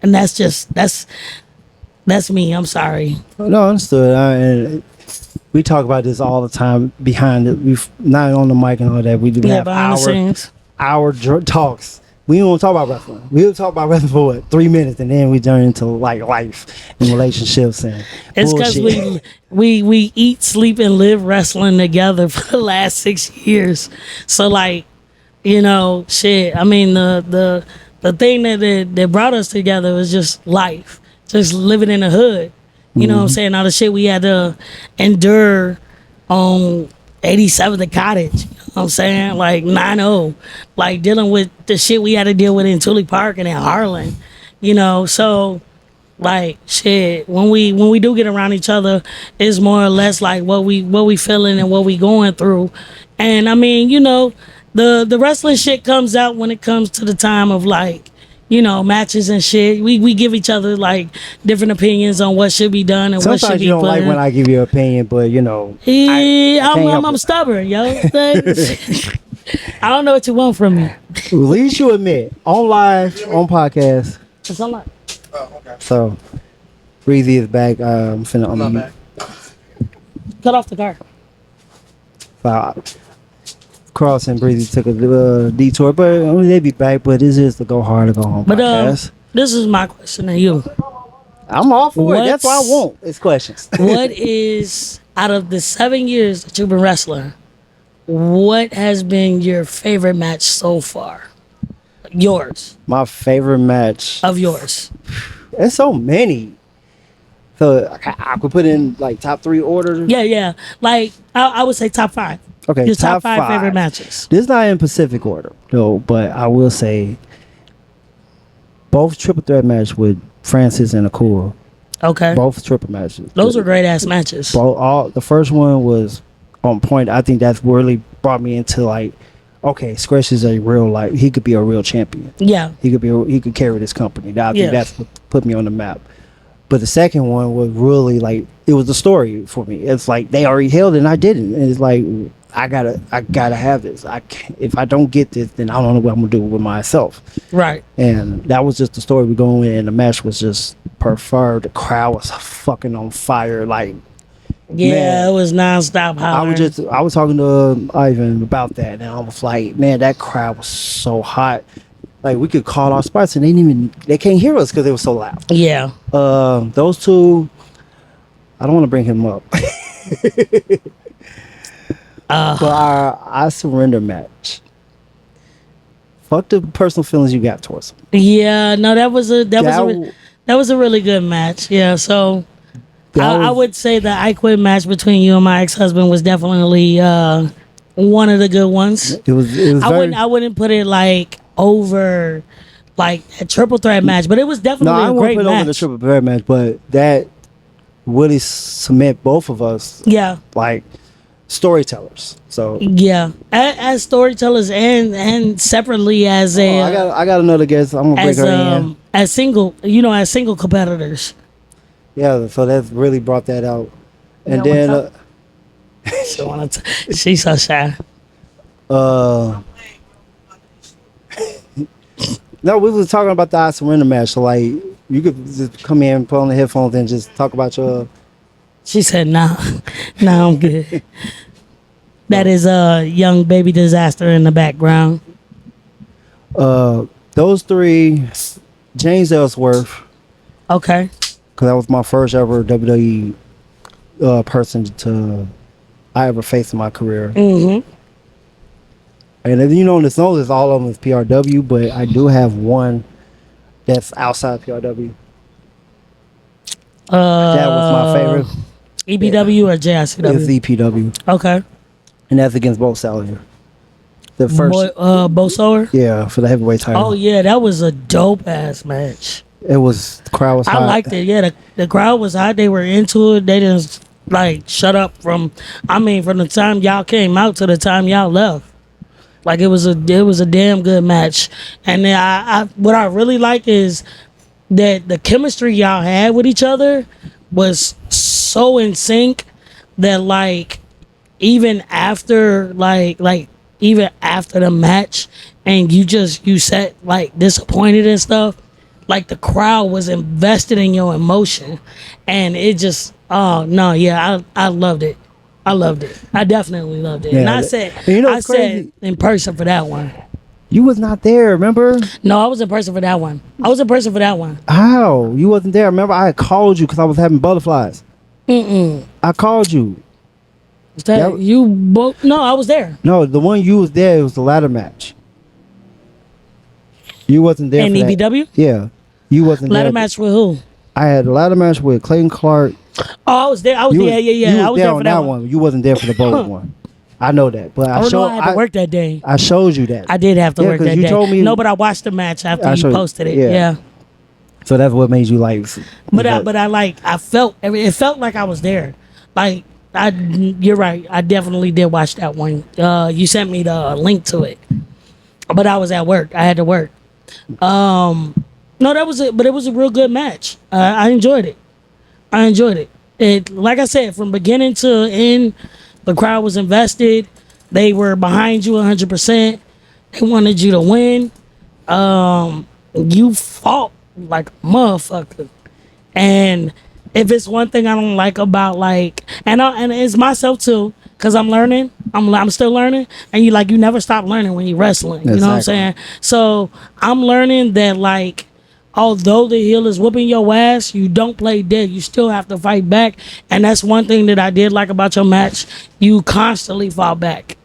and that's me. I'm sorry. No, understood. And we talk about this all the time behind it. We've not on the mic and all that. We do have behind the scenes. our talks. We don't talk about wrestling. We'll talk about wrestling for 3 minutes, and then we turn into like life and relationships and It's because bullshit. we eat, sleep, and live wrestling together for the last 6 years. So like, you know, shit. I mean, the thing that brought us together was just life, just living in the hood. You know what I'm saying? All the shit we had to endure on 87th the Cottage. You know what I'm saying? Like 9-0. Like dealing with the shit we had to deal with in Tully Park and in Harlan. You know, so like shit, when we do get around each other, it's more or less like what we feeling and what we going through. And I mean, you know, the wrestling shit comes out when it comes to the time of like, you know, matches and shit. We give each other like different opinions on what should be done and what should Sometimes be you don't put like in. when I give you an opinion, but you know. Yeah, I can't help I'm it. stubborn, yo. I don't know what you want from me. At least you admit on live, on podcast. It's a lot. Oh, okay. So, Breezy is back. I'm finna I'm not unmute. back. Cut off the car. Cross and Breezy took a detour, but they be back. But this is the Go Hard or Go Home But podcast. this is my question to you. I'm all for it. That's what I what's- want. It's questions. What is, out of the 7 years that you've been wrestling, what has been your favorite match so far? Yours. My favorite match. Of yours. There's so many. So I could put in like top 3 orders. Yeah. Like, I would say top 5. Okay. Your top five favorite matches. This is not in Pacific order, though, but I will say both triple threat match with Francis and Akua. Okay. Both triple matches. Those are great ass matches. The first one was on point. I think that's really brought me into like, okay, Scratch is a real like he could be a real champion. Yeah. He could carry this company. I think Yeah. that's what put me on the map. But the second one was really like it was the story for me. It's like they already held it and I didn't. And it's like I gotta have this. I can't, if I don't get this, then I don't know what I'm gonna do with myself. Right. And that was just the story we're going with, and the match was just preferred. The crowd was fucking on fire. Like Yeah, Man. it was nonstop hollering. I was talking to Ivan about that, and I was like, man, that crowd was so hot. Like we could call our spots, and they can't hear us because it was so loud. Yeah. Those two, I don't want to bring him up. But our I surrender match. Fuck the personal feelings you got towards him. Yeah, no, that was a really good match. Yeah, so I would say the I Quit match between you and my ex-husband was definitely one of the good ones. It was I wouldn't put it like over like a triple threat match, but it was no, definitely I a won't great put it over the match. triple threat match, but that really cement both of us Yeah, like storytellers. So yeah. As storytellers and separately as a I got another guest. I'm gonna bring as her in. as single competitors. Yeah, so that's really brought that out. And You then know She wanna she's so shy. no, we was talking about the I surrender match. So like you could just come in, put on the headphones, and just talk about your. She said, "No, no, I'm good." That is a young baby disaster in the background. Those 3, James Ellsworth, Okay. because that was my first ever WWE person I ever faced in my career. Mm-hmm. And if you know in the snow, there's all of them is PRW, but I do have one that's outside PRW. That was my favorite. EBW or It's JICW? EPW, Okay. and that's against Bo Sallier. The first, Bo Sower? yeah, for the heavyweight title. Oh, yeah, that was a dope ass match. It was the crowd was hot. I liked it. Yeah, the crowd was hot. They were into it. They didn't like shut up from the time y'all came out to the time y'all left. Like it was a damn good match. And then I what I really like is that the chemistry y'all had with each other was so in sync that like even after even after the match and you set like disappointed and stuff, like the crowd was invested in your emotion, and it just I loved it. I definitely loved it. Yeah, And I that- said and you know I what's said crazy? in person for that one. You was not there, remember? No, I was in person for that one. How? You wasn't there. Remember, I had called you because I was having butterflies. I called you. Is that That- you both? No, I was there. No, the one you was there, it was the ladder match. You wasn't there In for that. EBW? Yeah. You wasn't Ladder there. match with who? I had a ladder match with Clayton Clark. Oh, I was there. You yeah. was I was there there on for that that one. You wasn't there for the Bolden one. I know that, but I had to work that day. I showed you that. I did have to Yeah, work 'cause that you day. told me- No, but I watched the match after I you showed you. posted it. Yeah. Yeah. So that's what made you like. But I felt it felt like I was there. Like you're right. I definitely did watch that one. You sent me the link to it, but I was at work. I had to work. No, that was it. But it was a real good match. I enjoyed it. I enjoyed it. It, like I said, from beginning to end, the crowd was invested. They were behind you 100%. They wanted you to win. You fought like a motherfucker. And if it's one thing I don't like about like, and it's myself too, cause I'm learning. I'm still learning, and you never stop learning when you're wrestling. You know what I'm saying? So I'm learning that like, although the heel is whooping your ass, you don't play dead. You still have to fight back, and that's one thing that I did like about your match. You constantly fought back,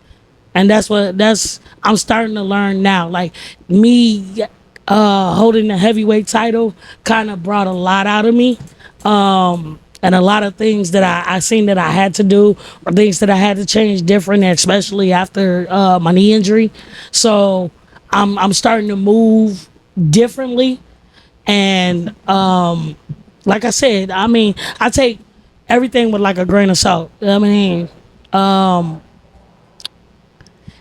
and I'm starting to learn now. Like me holding the heavyweight title kind of brought a lot out of me. And a lot of things that I seen that I had to do, or things that I had to change different, especially after my knee injury. So I'm starting to move differently. And like I said, I mean, I take everything with like a grain of salt. I mean,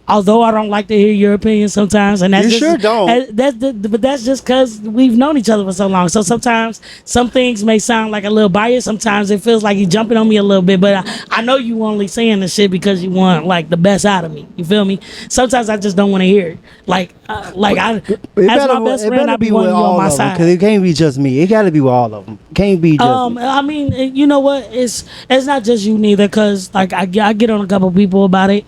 although I don't like to hear your opinion sometimes, and that's You just, sure don't. But that's just because we've known each other for so long. So sometimes some things may sound like a little biased. Sometimes it feels like you're jumping on me a little bit. But I know you only saying this shit because you want like the best out of me. You feel me? Sometimes I just don't want to hear it. Like as my best friend, I be wanting you on my side. Because it can't be just me. It got to be with all of them. Can't be just me. I mean, you know what? It's not just you neither. Cause like I get on a couple people about it.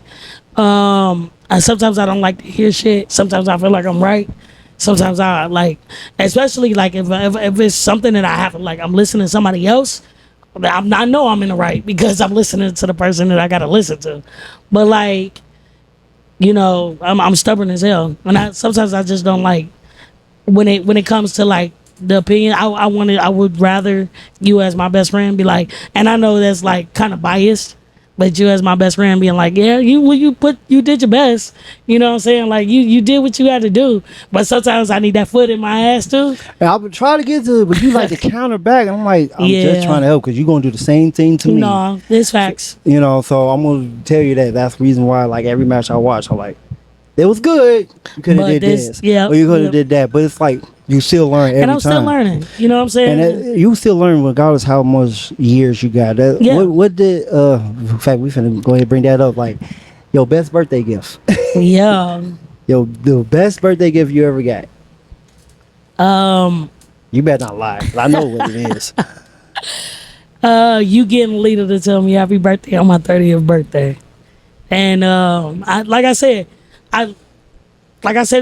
And sometimes I don't like to hear shit. Sometimes I feel like I'm right. Sometimes I like, especially like if it's something that I have to like, I'm listening to somebody else. I know I'm in the right because I'm listening to the person that I gotta listen to. But like, you know, I'm stubborn as hell, and sometimes I just don't like when it comes to like the opinion. I would rather you as my best friend be like, and I know that's like kind of biased. But you as my best friend being like, yeah, you did your best. You know what I'm saying? Like you did what you had to do. But sometimes I need that foot in my ass too. And I've been trying to get to it, but you like to counter back. And I'm like, I'm Yeah. just trying to help because you're going to do the same thing to me. No, it's facts. You know, so I'm going to tell you that. That's the reason why, like, every match I watch, I'm like, it was good. You could have But did this. yeah, Or you could have yeah. did that. But it's like, you still learn every time. And I'm still learning. You know what I'm saying? And you still learn regardless how much years you got. Yeah. What did in fact we finna go ahead and bring that up, like your best birthday gift. Yeah. The best birthday gift you ever got. You better not lie, 'cause I know what it is. You getting Lita to tell me happy birthday on my 30th birthday. And like I said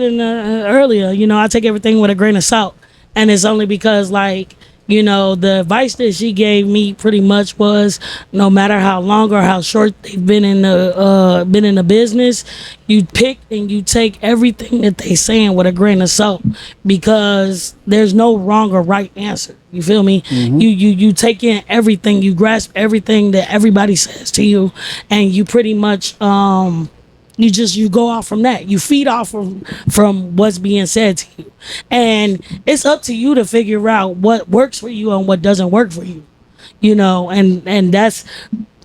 in earlier, you know, I take everything with a grain of salt, and it's only because like, you know, the advice that she gave me pretty much was no matter how long or how short they've been in the business, you pick and you take everything that they saying with a grain of salt, because there's no wrong or right answer. You feel me? Mm-hmm. You take in everything, you grasp everything that everybody says to you, and you pretty much you go off from that. You feed off from what's being said to you, and it's up to you to figure out what works for you and what doesn't work for you. You know, and that's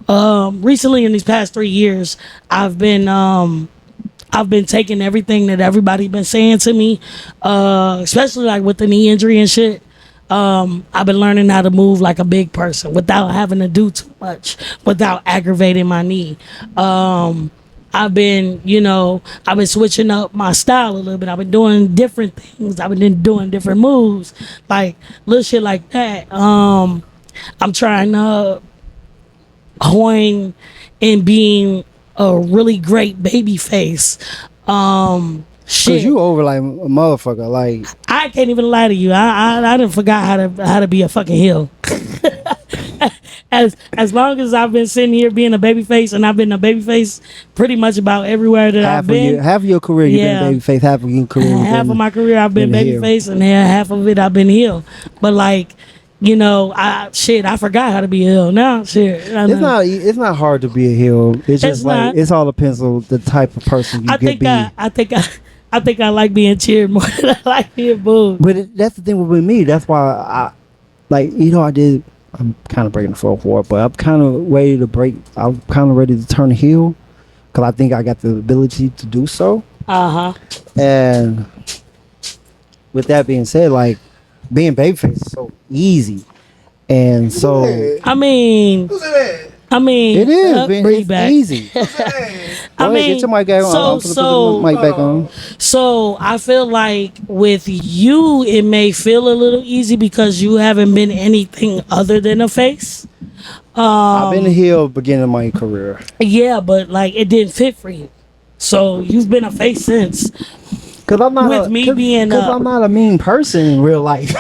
recently in these past 3 years, I've been taking everything that everybody been saying to me, especially like with the knee injury and shit. I've been learning how to move like a big person without having to do too much, without aggravating my knee. I've been switching up my style a little bit. I've been doing different things. I've been doing different moves, like little shit like that. I'm trying to hone in being a really great baby face. Shit. Cause you over like a motherfucker. Like I can't even lie to you. I done forgot how to be a fucking heel. As long as I've been sitting here being a baby face, and I've been a baby face pretty much about everywhere that I've been. Half of your career you've been baby face, half of your career half of my career I've been baby face, and half of it I've been heel. But like, you know, I forgot how to be a heel now. Shit, I know. It's not hard to be a heel. It's just like not. it's all depends on the type of person you could be. I think I like being cheered more than I like being booed. But that's the thing with me. That's why I like, you know, I'm kind of breaking the fourth wall, but I'm kind of ready to break. I'm kind of ready to turn heel because I think I got the ability to do so. And with that being said, like being babyface is so easy, and so I mean, it is. Brey back. Easy. I mean, get your mic back on. Mic back on. So I feel like with you, it may feel a little easy because you haven't been anything other than a face. I've been a heel beginning of my career. Yeah, but like it didn't fit for you. So you've been a face since. Cause I'm not I'm not a mean person in real life.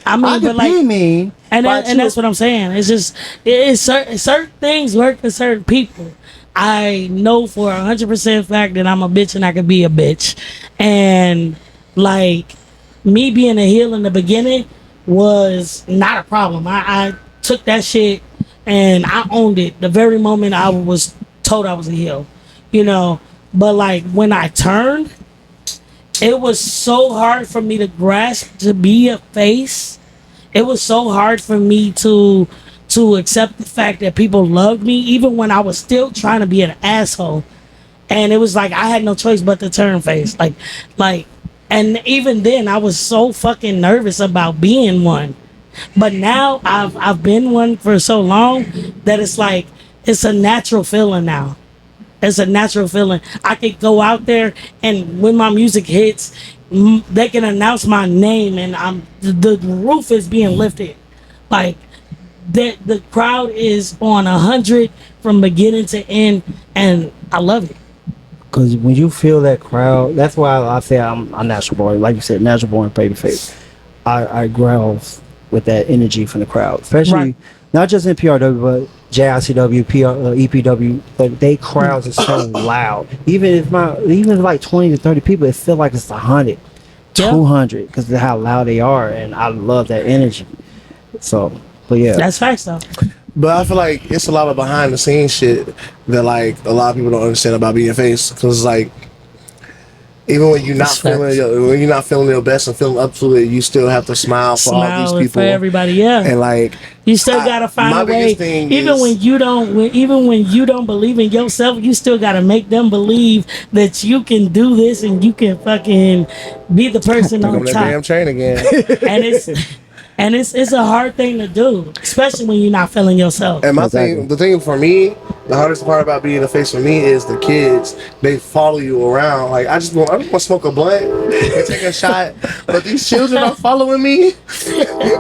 I mean, I but can like, be mean, and that's what I'm saying. It's just it's certain things work for certain people. I know for 100% fact that I'm a bitch and I can be a bitch, and like me being a heel in the beginning was not a problem. I took that shit and I owned it the very moment I was told I was a heel, you know. But like when I turned, it was so hard for me to grasp to be a face. It was so hard for me to accept the fact that people loved me, even when I was still trying to be an asshole. And it was like I had no choice but to turn face. Like, and even then, I was so fucking nervous about being one. But now I've been one for so long that it's like it's a natural feeling now. It's a natural feeling. I could go out there and when my music hits, they can announce my name and the roof is being lifted. Like the crowd is on 100 from beginning to end, and I love it. Because when you feel that crowd, that's why I say I'm a natural born. Like you said, natural born babyface. I growl with that energy from the crowd, especially not just in PRW, but JICW, EPW. But they crowds are so loud. Even if like 20 to 30 people, it feels like it's 100, 200, because of how loud they are, and I love that energy. So, but yeah, that's facts though. But I feel like it's a lot of behind the scenes shit that like a lot of people don't understand about being a face, because like even when you're not feeling your best and feeling up to it, you still have to smile for all these people, for everybody. Yeah, and like you still gotta find a way. Even when you don't believe in yourself, you still gotta make them believe that you can do this and you can fucking be the person on top. Damn train again. And it's a hard thing to do, especially when you're not feeling yourself. And the thing for me, the hardest part about being a face for me is the kids. They follow you around. Like I just want to smoke a blunt and take a shot, but these children are following me.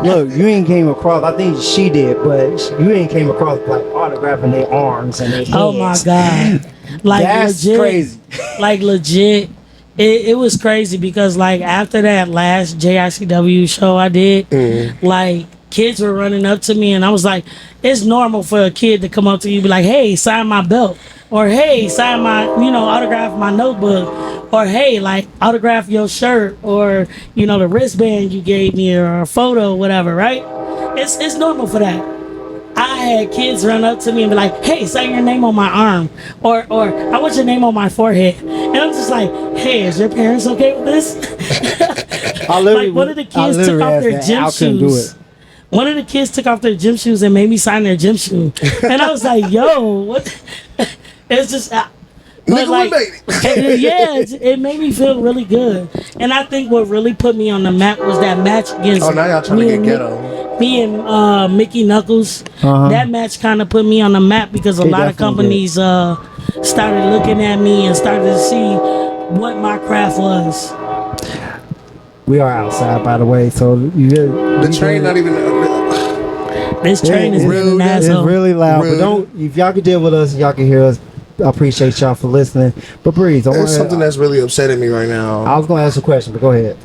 Look, you ain't came across. I think she did, but you ain't came across like autographing their arms and their hands. Oh my god, like that's legit, crazy. Like legit. It was crazy because like after that last JICW show I did, like kids were running up to me and I was like, it's normal for a kid to come up to you and be like, hey, sign my belt, or hey, sign my, autograph my notebook, or hey, like autograph your shirt, or the wristband you gave me, or a photo, whatever, right? It's normal for that. I had kids run up to me and be like, hey, sign your name on my arm, or I want your name on my forehead. And I'm just like, hey, is your parents okay with this? Like one of the kids took off their gym shoes. One of the kids took off their gym shoes and made me sign their gym shoe. And I was like, yo, what? It's just... But like, it made me feel really good. And I think what really put me on the map was that match against now y'all trying to get ghetto. Me and Mickey Knuckles. That match kind of put me on the map because a lot of companies started looking at me and started to see what my craft was. We are outside, by the way, so the train not even. This train is really an asshole. It's really loud, but if y'all can deal with us, y'all can hear us. I appreciate y'all for listening. But Brey, there's something that's really upsetting me right now. I was gonna ask a question, but go ahead.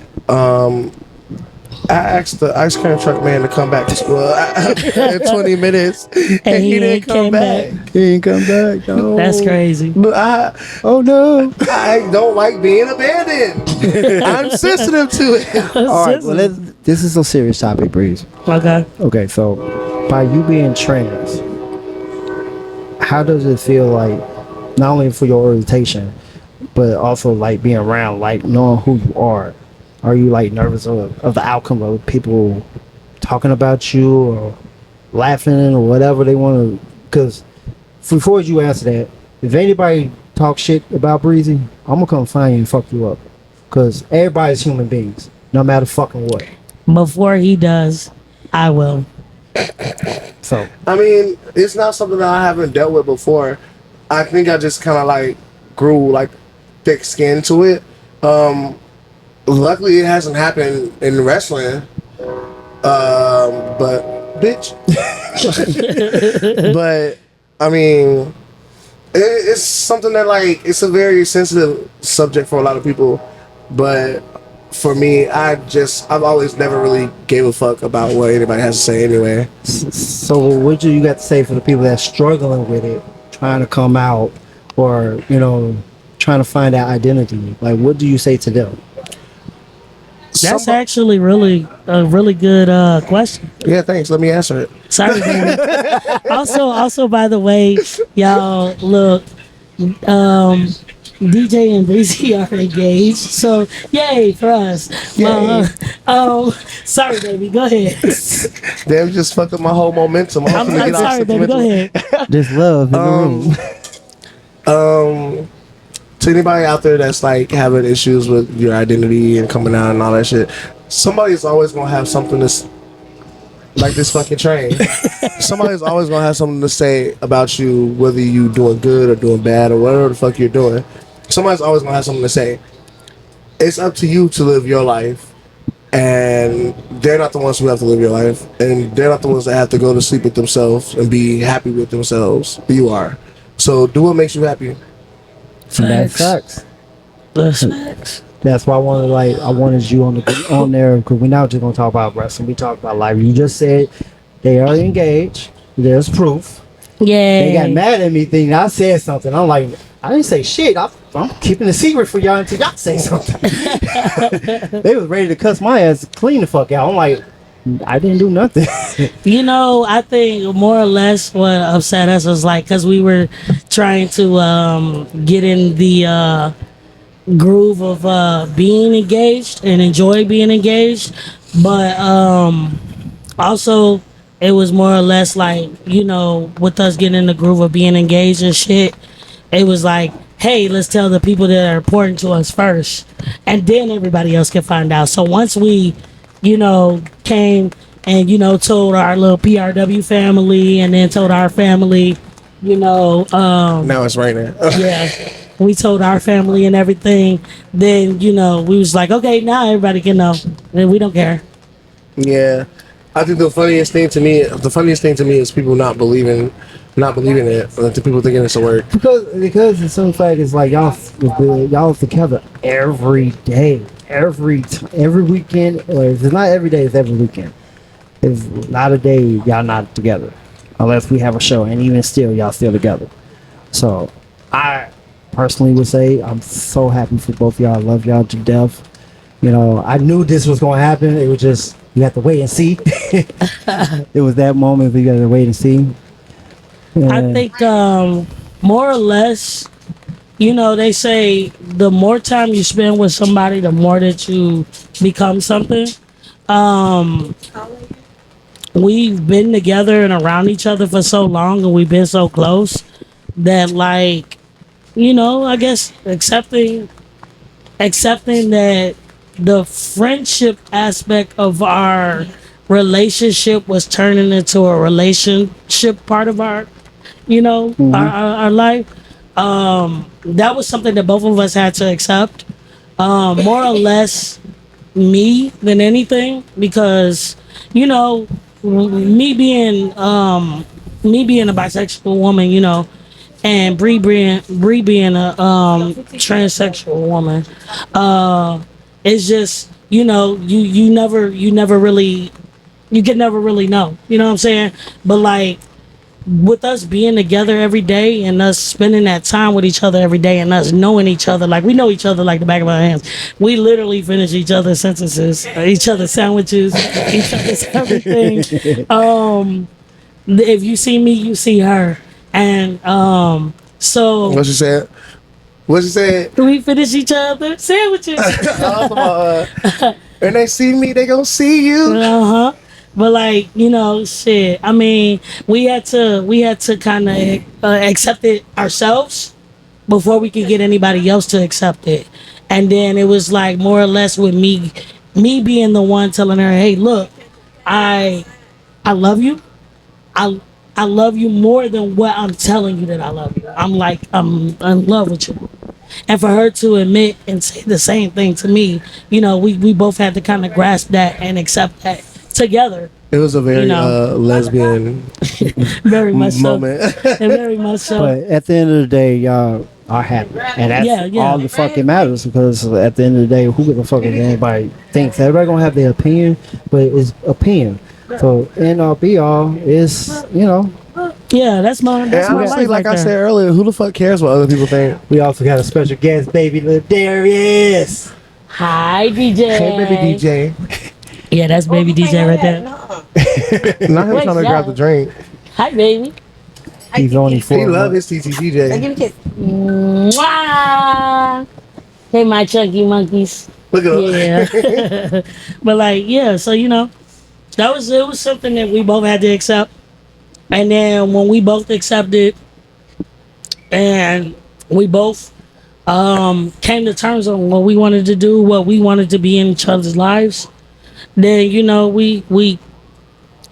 I asked the ice cream truck man to come back to school in 20 minutes, and he didn't come back. He didn't come back. No. That's crazy. But oh no, I don't like being abandoned. I'm sensitive to it. All right, well, this is a serious topic, Breeze. Okay. Okay, so by you being trans, how does it feel like, not only for your orientation, but also like being around, like knowing who you are? Are you like nervous of the outcome of people talking about you or laughing or whatever they want to? Because before you answer that, if anybody talk shit about Breezy, I'm gonna come find you and fuck you up. Because everybody's human beings, no matter fucking what. Before he does, I will. So I mean, it's not something that I haven't dealt with before. I think I just kind of like grew like thick skin to it. Luckily, it hasn't happened in wrestling. But bitch. But I mean, it's something that like it's a very sensitive subject for a lot of people. But for me, I've always never really gave a fuck about what anybody has to say anyway. So what do you got to say for the people that's struggling with it, trying to come out, or trying to find that identity? Like, what do you say to them? That's actually really a really good question. Yeah, thanks. Let me answer it. Sorry, baby. also, by the way, y'all look, DJ and Breezy are engaged, so yay for us. Sorry, baby. Go ahead. Damn, just fucked up my whole momentum. I'm sorry, baby. Go ahead. There's love in the room. To anybody out there that's like having issues with your identity and coming out and all that shit, somebody's always gonna have something to like this fucking train. Somebody's always gonna have something to say about you, whether you doing good or doing bad or whatever the fuck you're doing. Somebody's always gonna have something to say. It's up to you to live your life, and they're not the ones who have to live your life, and they're not the ones that have to go to sleep with themselves and be happy with themselves. You are. So do what makes you happy. That sucks. That's facts. That's why I wanted you on there, because we're not just gonna talk about wrestling. We talk about life. You just said they are engaged. There's proof. Yeah. They got mad at me thinking I said something. I'm like, I didn't say shit. I'm keeping a secret for y'all until y'all say something. They was ready to cuss my ass clean the fuck out. I'm like, I didn't do nothing. I think more or less what upset us was like, because we were trying to get in the groove of being engaged and enjoy being engaged, but also it was more or less like, with us getting in the groove of being engaged and shit, it was like, hey, let's tell the people that are important to us first, and then everybody else can find out. So once we came and told our little PRW family, and then told our family, Now it's raining. yeah, we told our family and everything, then we was like, okay, now everybody can know, and we don't care. Yeah, I think the funniest thing to me is people not believing it. The people thinking it's a work. Because it's some fact it's like y'all together every day, every weekend. Or if it's not every day, it's every weekend. It's not a day y'all not together, unless we have a show, and even still y'all still together. So I personally would say I'm so happy for both of y'all. I love y'all to death. I knew this was going to happen. It was just, you have to wait and see. It was that moment, but you got to wait and see. I think more or less, they say the more time you spend with somebody, the more that you become something. We've been together and around each other for so long, and we've been so close that, like, I guess accepting that the friendship aspect of our relationship was turning into a relationship part of our our life. That was something that both of us had to accept, more or less me than anything, because me being a bisexual woman, and Brey being a transsexual woman, it's just you can never really know, you know what I'm saying? But like, with us being together every day and us spending that time with each other every day and us knowing each other, like we know each other like the back of our hands. We literally finish each other's sentences, each other's sandwiches, each other's everything. If you see me, you see her. And so What you said? What you said? we finish each other's sandwiches. And they see me, they gonna see you. Uh-huh. But like, you know, shit. I mean, we had to kind of accept it ourselves before we could get anybody else to accept it. And then it was like more or less with me being the one telling her, "Hey, look, I love you. I love you more than what I'm telling you that I love you. I'm in love with you." And for her to admit and say the same thing to me, you know, we both had to kind of grasp that and accept that together. It was a very You know. lesbian Very much so. moment. And very much so. But at the end of the day, y'all are happy, and that's Yeah. all the fucking matters. Because at the end of the day, who gives a fuck if anybody thinks? Everybody gonna have their opinion, but it's opinion. So end all be all is, you know. Yeah, that's my And life honestly, like right I said there. earlier, who the fuck cares what other people think? We also got a special guest, baby Darius. Hi, DJ. Hey, baby DJ. Yeah, that's baby DJ right there. Not him Wait, trying to yeah. grab the drink. Hi, baby. He's only He 4 love months. his TTDJ. Give me a kiss. Mwah! Hey, my chunky monkeys. Look at him. Yeah. But like, yeah, so you know, it was something that we both had to accept. And then when we both accepted and we both came to terms on what we wanted to do, what we wanted to be in each other's lives, then you know, we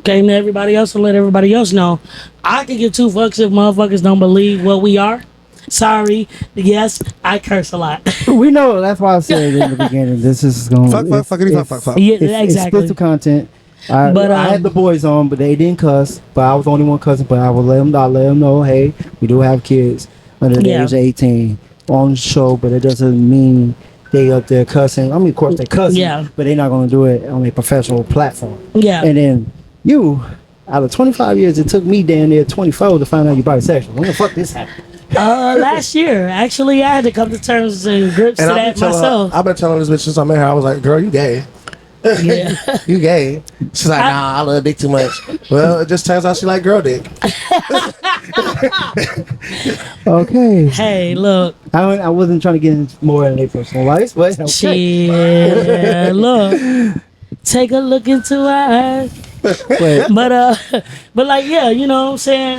came to everybody else and let everybody else know. I could give two fucks if motherfuckers don't believe what we are. Sorry, yes, I curse a lot. We know, that's why I said in the beginning, this is going Fuck, to... fuck. Yeah, It's exactly. explicit content. I But, I had the boys on, but they didn't cuss. But I was the only one cussing. But I would let them know, hey, we do have kids under the Yeah. age of 18 on the show, but it doesn't mean they up there cussing. I mean, of course they cussing, Yeah. but they're not going to do it on a professional platform. Yeah. And then you, out of 25 years, it took me down there 24 to find out you're bisexual. When the fuck this happened? Last year, actually, I had to come to terms and grips to that myself. I've been telling this bitch since I met her. I was like, girl, you gay. Yeah. You gay. She's like, nah, I love dick too much. Well, it just turns out she like girl dick. Okay. Hey, look, I wasn't trying to get into more in their personal lives, but okay. shit, look, take a look into our eyes. But But like, yeah, you know what I'm saying?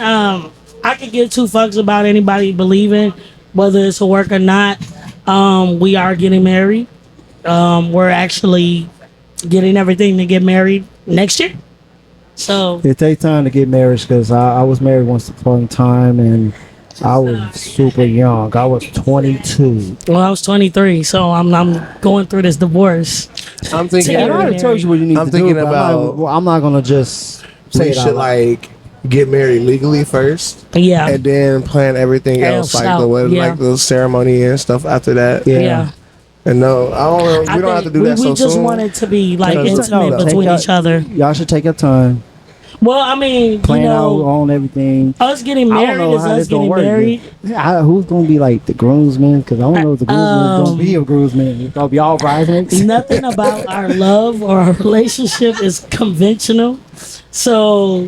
I could give two fucks about anybody believing whether it's a work or not. We are getting married. We're actually getting everything to get married next year. So it takes time to get married because I was married once upon a time and I was super young. I was 22. well, I was 23, so I'm going through this divorce. I'm thinking, Yeah. I already told you what you need I'm to thinking do. But about- I'm not gonna just say we it out should loud. like get married legally first, Yeah. and then plan everything else, like the out, wedding, yeah. like the ceremony and stuff after that. Yeah. Yeah. And no, I don't. I We don't have to think do that we so just soon. wanted to be like Because- intimate No, between take each other. Y'all should take your time, Well, I mean, plan you out know, on everything. us getting I don't married know is how us this gonna getting work. married. Who's gonna be like the groomsmen? Because I don't know if the groomsmen is gonna be a groomsman. It's gonna be all bridesmaids. Nothing about our love or our relationship is conventional. So,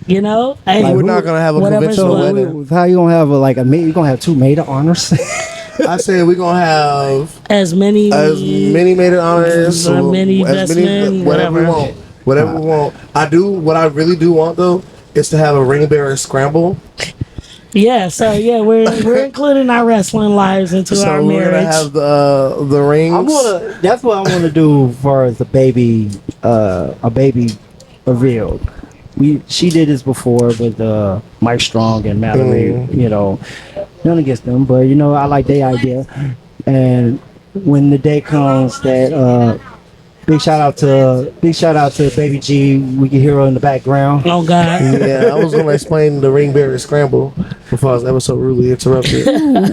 you know, hey, We're not gonna have a Whatever's conventional what. wedding. How you gonna have you're gonna have two maid of honors? I said we're gonna have as many maid of honors, As many best men, whatever we whatever. want, whatever we want. What I really do want though, is to have a ring bearer scramble. Yeah, so yeah, we're including our wrestling lives into So our we're marriage. gonna have the rings. That's what I want to do for the baby, a baby reveal. She did this before with Mike Strong and Mallory. You know, none against them, but you know I like their idea. And when the day comes that big shout out to Baby G, we can hear her in the background. Oh God. Yeah, I was gonna explain the ring bearer scramble before I was ever so rudely interrupted.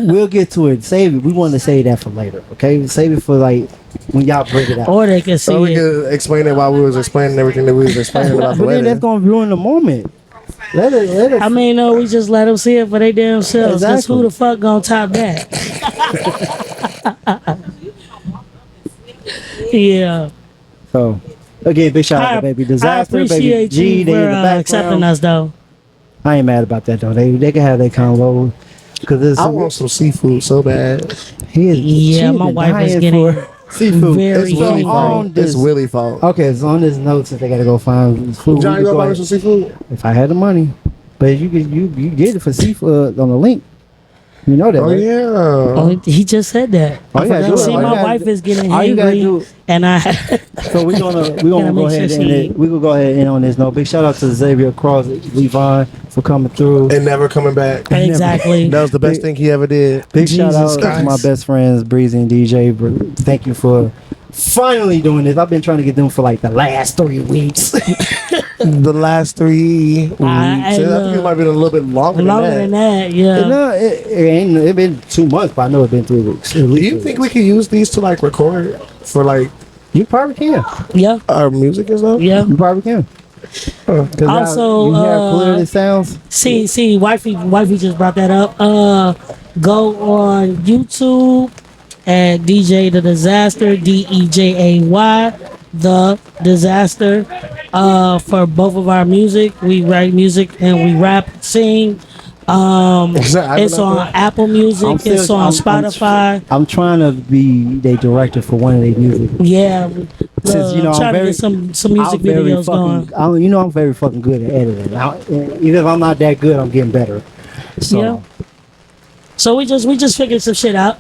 We'll get to it. Save it. We want to save that for later. Okay, save it for like when y'all bring it out. Or they can see So we it. could explain it while we was explaining everything that we was explaining about the But then that's wedding. gonna ruin the moment. Let it. I mean, no, we just let them see it for their damn selves. Cause Exactly. who the fuck gonna top that? Yeah. So, again, big shout out to Baby I Disaster, Baby appreciate G. you They in for the accepting background. us, though. I ain't mad about that though. They can have their convo because I want some seafood so bad. Yeah, my wife is getting seafood. very It's Willie hungry. fault. on this- It's Willie fault. Okay, it's on this note since they gotta go find food. Johnny, we you could want go to buy me ahead- some seafood? if I had the money, but you get it for seafood on the link. You know that, Oh right? yeah. Oh, he just said that. All you gotta do is- See, all you my gotta wife do- is getting all you gotta do- hungry, and I. So we're gonna Gotta go make ahead sure and she- we will go ahead and end on this note. Big shout out to Xavier across Leevon for coming through. And never coming back. Exactly. That was the best thing he ever did. Big shout Jesus out to my Christ. best friends Breezy and DJ. Thank you for finally doing this. I've been trying to get them for like the last 3 weeks. The last 3 weeks. I think it might have been a little bit longer, Longer than that, yeah. No, it ain't. It been 2 months, but I know it's been 3 weeks. Do you think we could use these to like record for like You probably can. Yeah, our music and stuff? yeah. You probably can. 'Cause now Also, you hear clear the sounds. See, wifey just brought that up. Go on YouTube at DJ the Disaster, DEJAY, the Disaster. For both of our music, we write music and we rap, sing. It's on Apple Music. It's on Spotify. I'm trying to be their director for one of their music. Yeah, Since, you know, I'm trying very- to get some music I'm very videos going. fucking. I'm very fucking good at editing. Even if I'm not that good, I'm getting better. So, Yeah. So we just figured some shit out.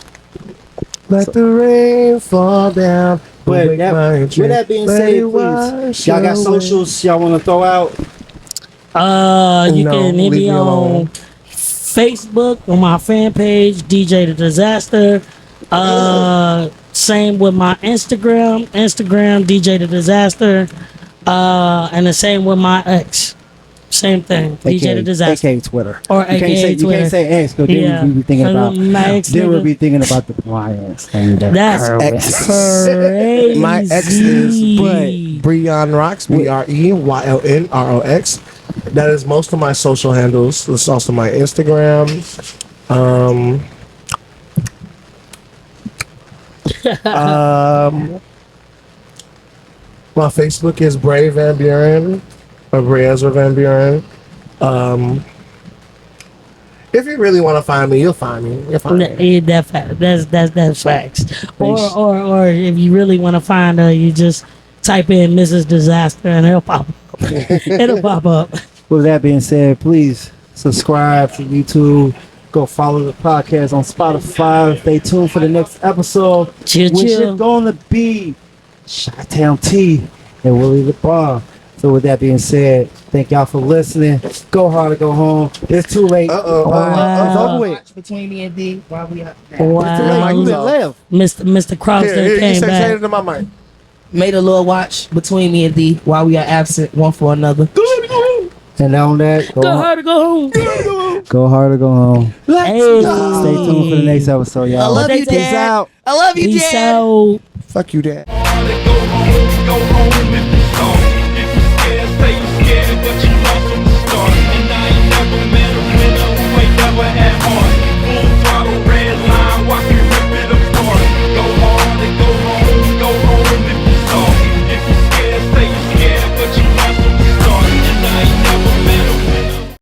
Let the rain fall down. But Wake that, my with that being drink, said, let it please, wash y'all got away. socials y'all want to throw out? You No, can hit leave me me on alone. Facebook on my fan page, DJ the Disaster. Same with my Instagram, DJ the Disaster. And the same with my ex. Same thing, DJ the Disaster. AKA Twitter. Or you can't AKA say, You Twitter. can't say X, because then Yeah. we be thinking about. My ex Then we'll nigga. be thinking about the Lions. And the That's Currents. crazy. My ex is Breon Rocks, BREYLNROX. That is most of my social handles. It's also my Instagram. My Facebook is Brey Van Buren or Brey Ezra Van Buren. If you really want to find me, you'll find me. You'll find me. That's facts. Or if you really want to find her, you just type in Mrs. Disaster and it'll pop up. It'll pop up. With that being said, please subscribe to YouTube. Go follow the podcast on Spotify. Stay tuned for the next episode, Chill, which chill. is going to be Chi-Town T and Willie the Bomb. So with that being said, thank y'all for listening. Go hard or go home. It's too late. Uh-oh. Wow. It's over with. Watch between me and D while we are It's too late. Wow. You been left. Mr. Cross Here, you came say back. it to my mic. made a little watch between me and D while we are absent one for another. And on that, Go hard or go home. Go hard or go home. Hey. Stay tuned for the next episode, y'all. I love you, Peace Dad. out. I love you, Peace Dad. out. Fuck you, Dad. Go home, go home,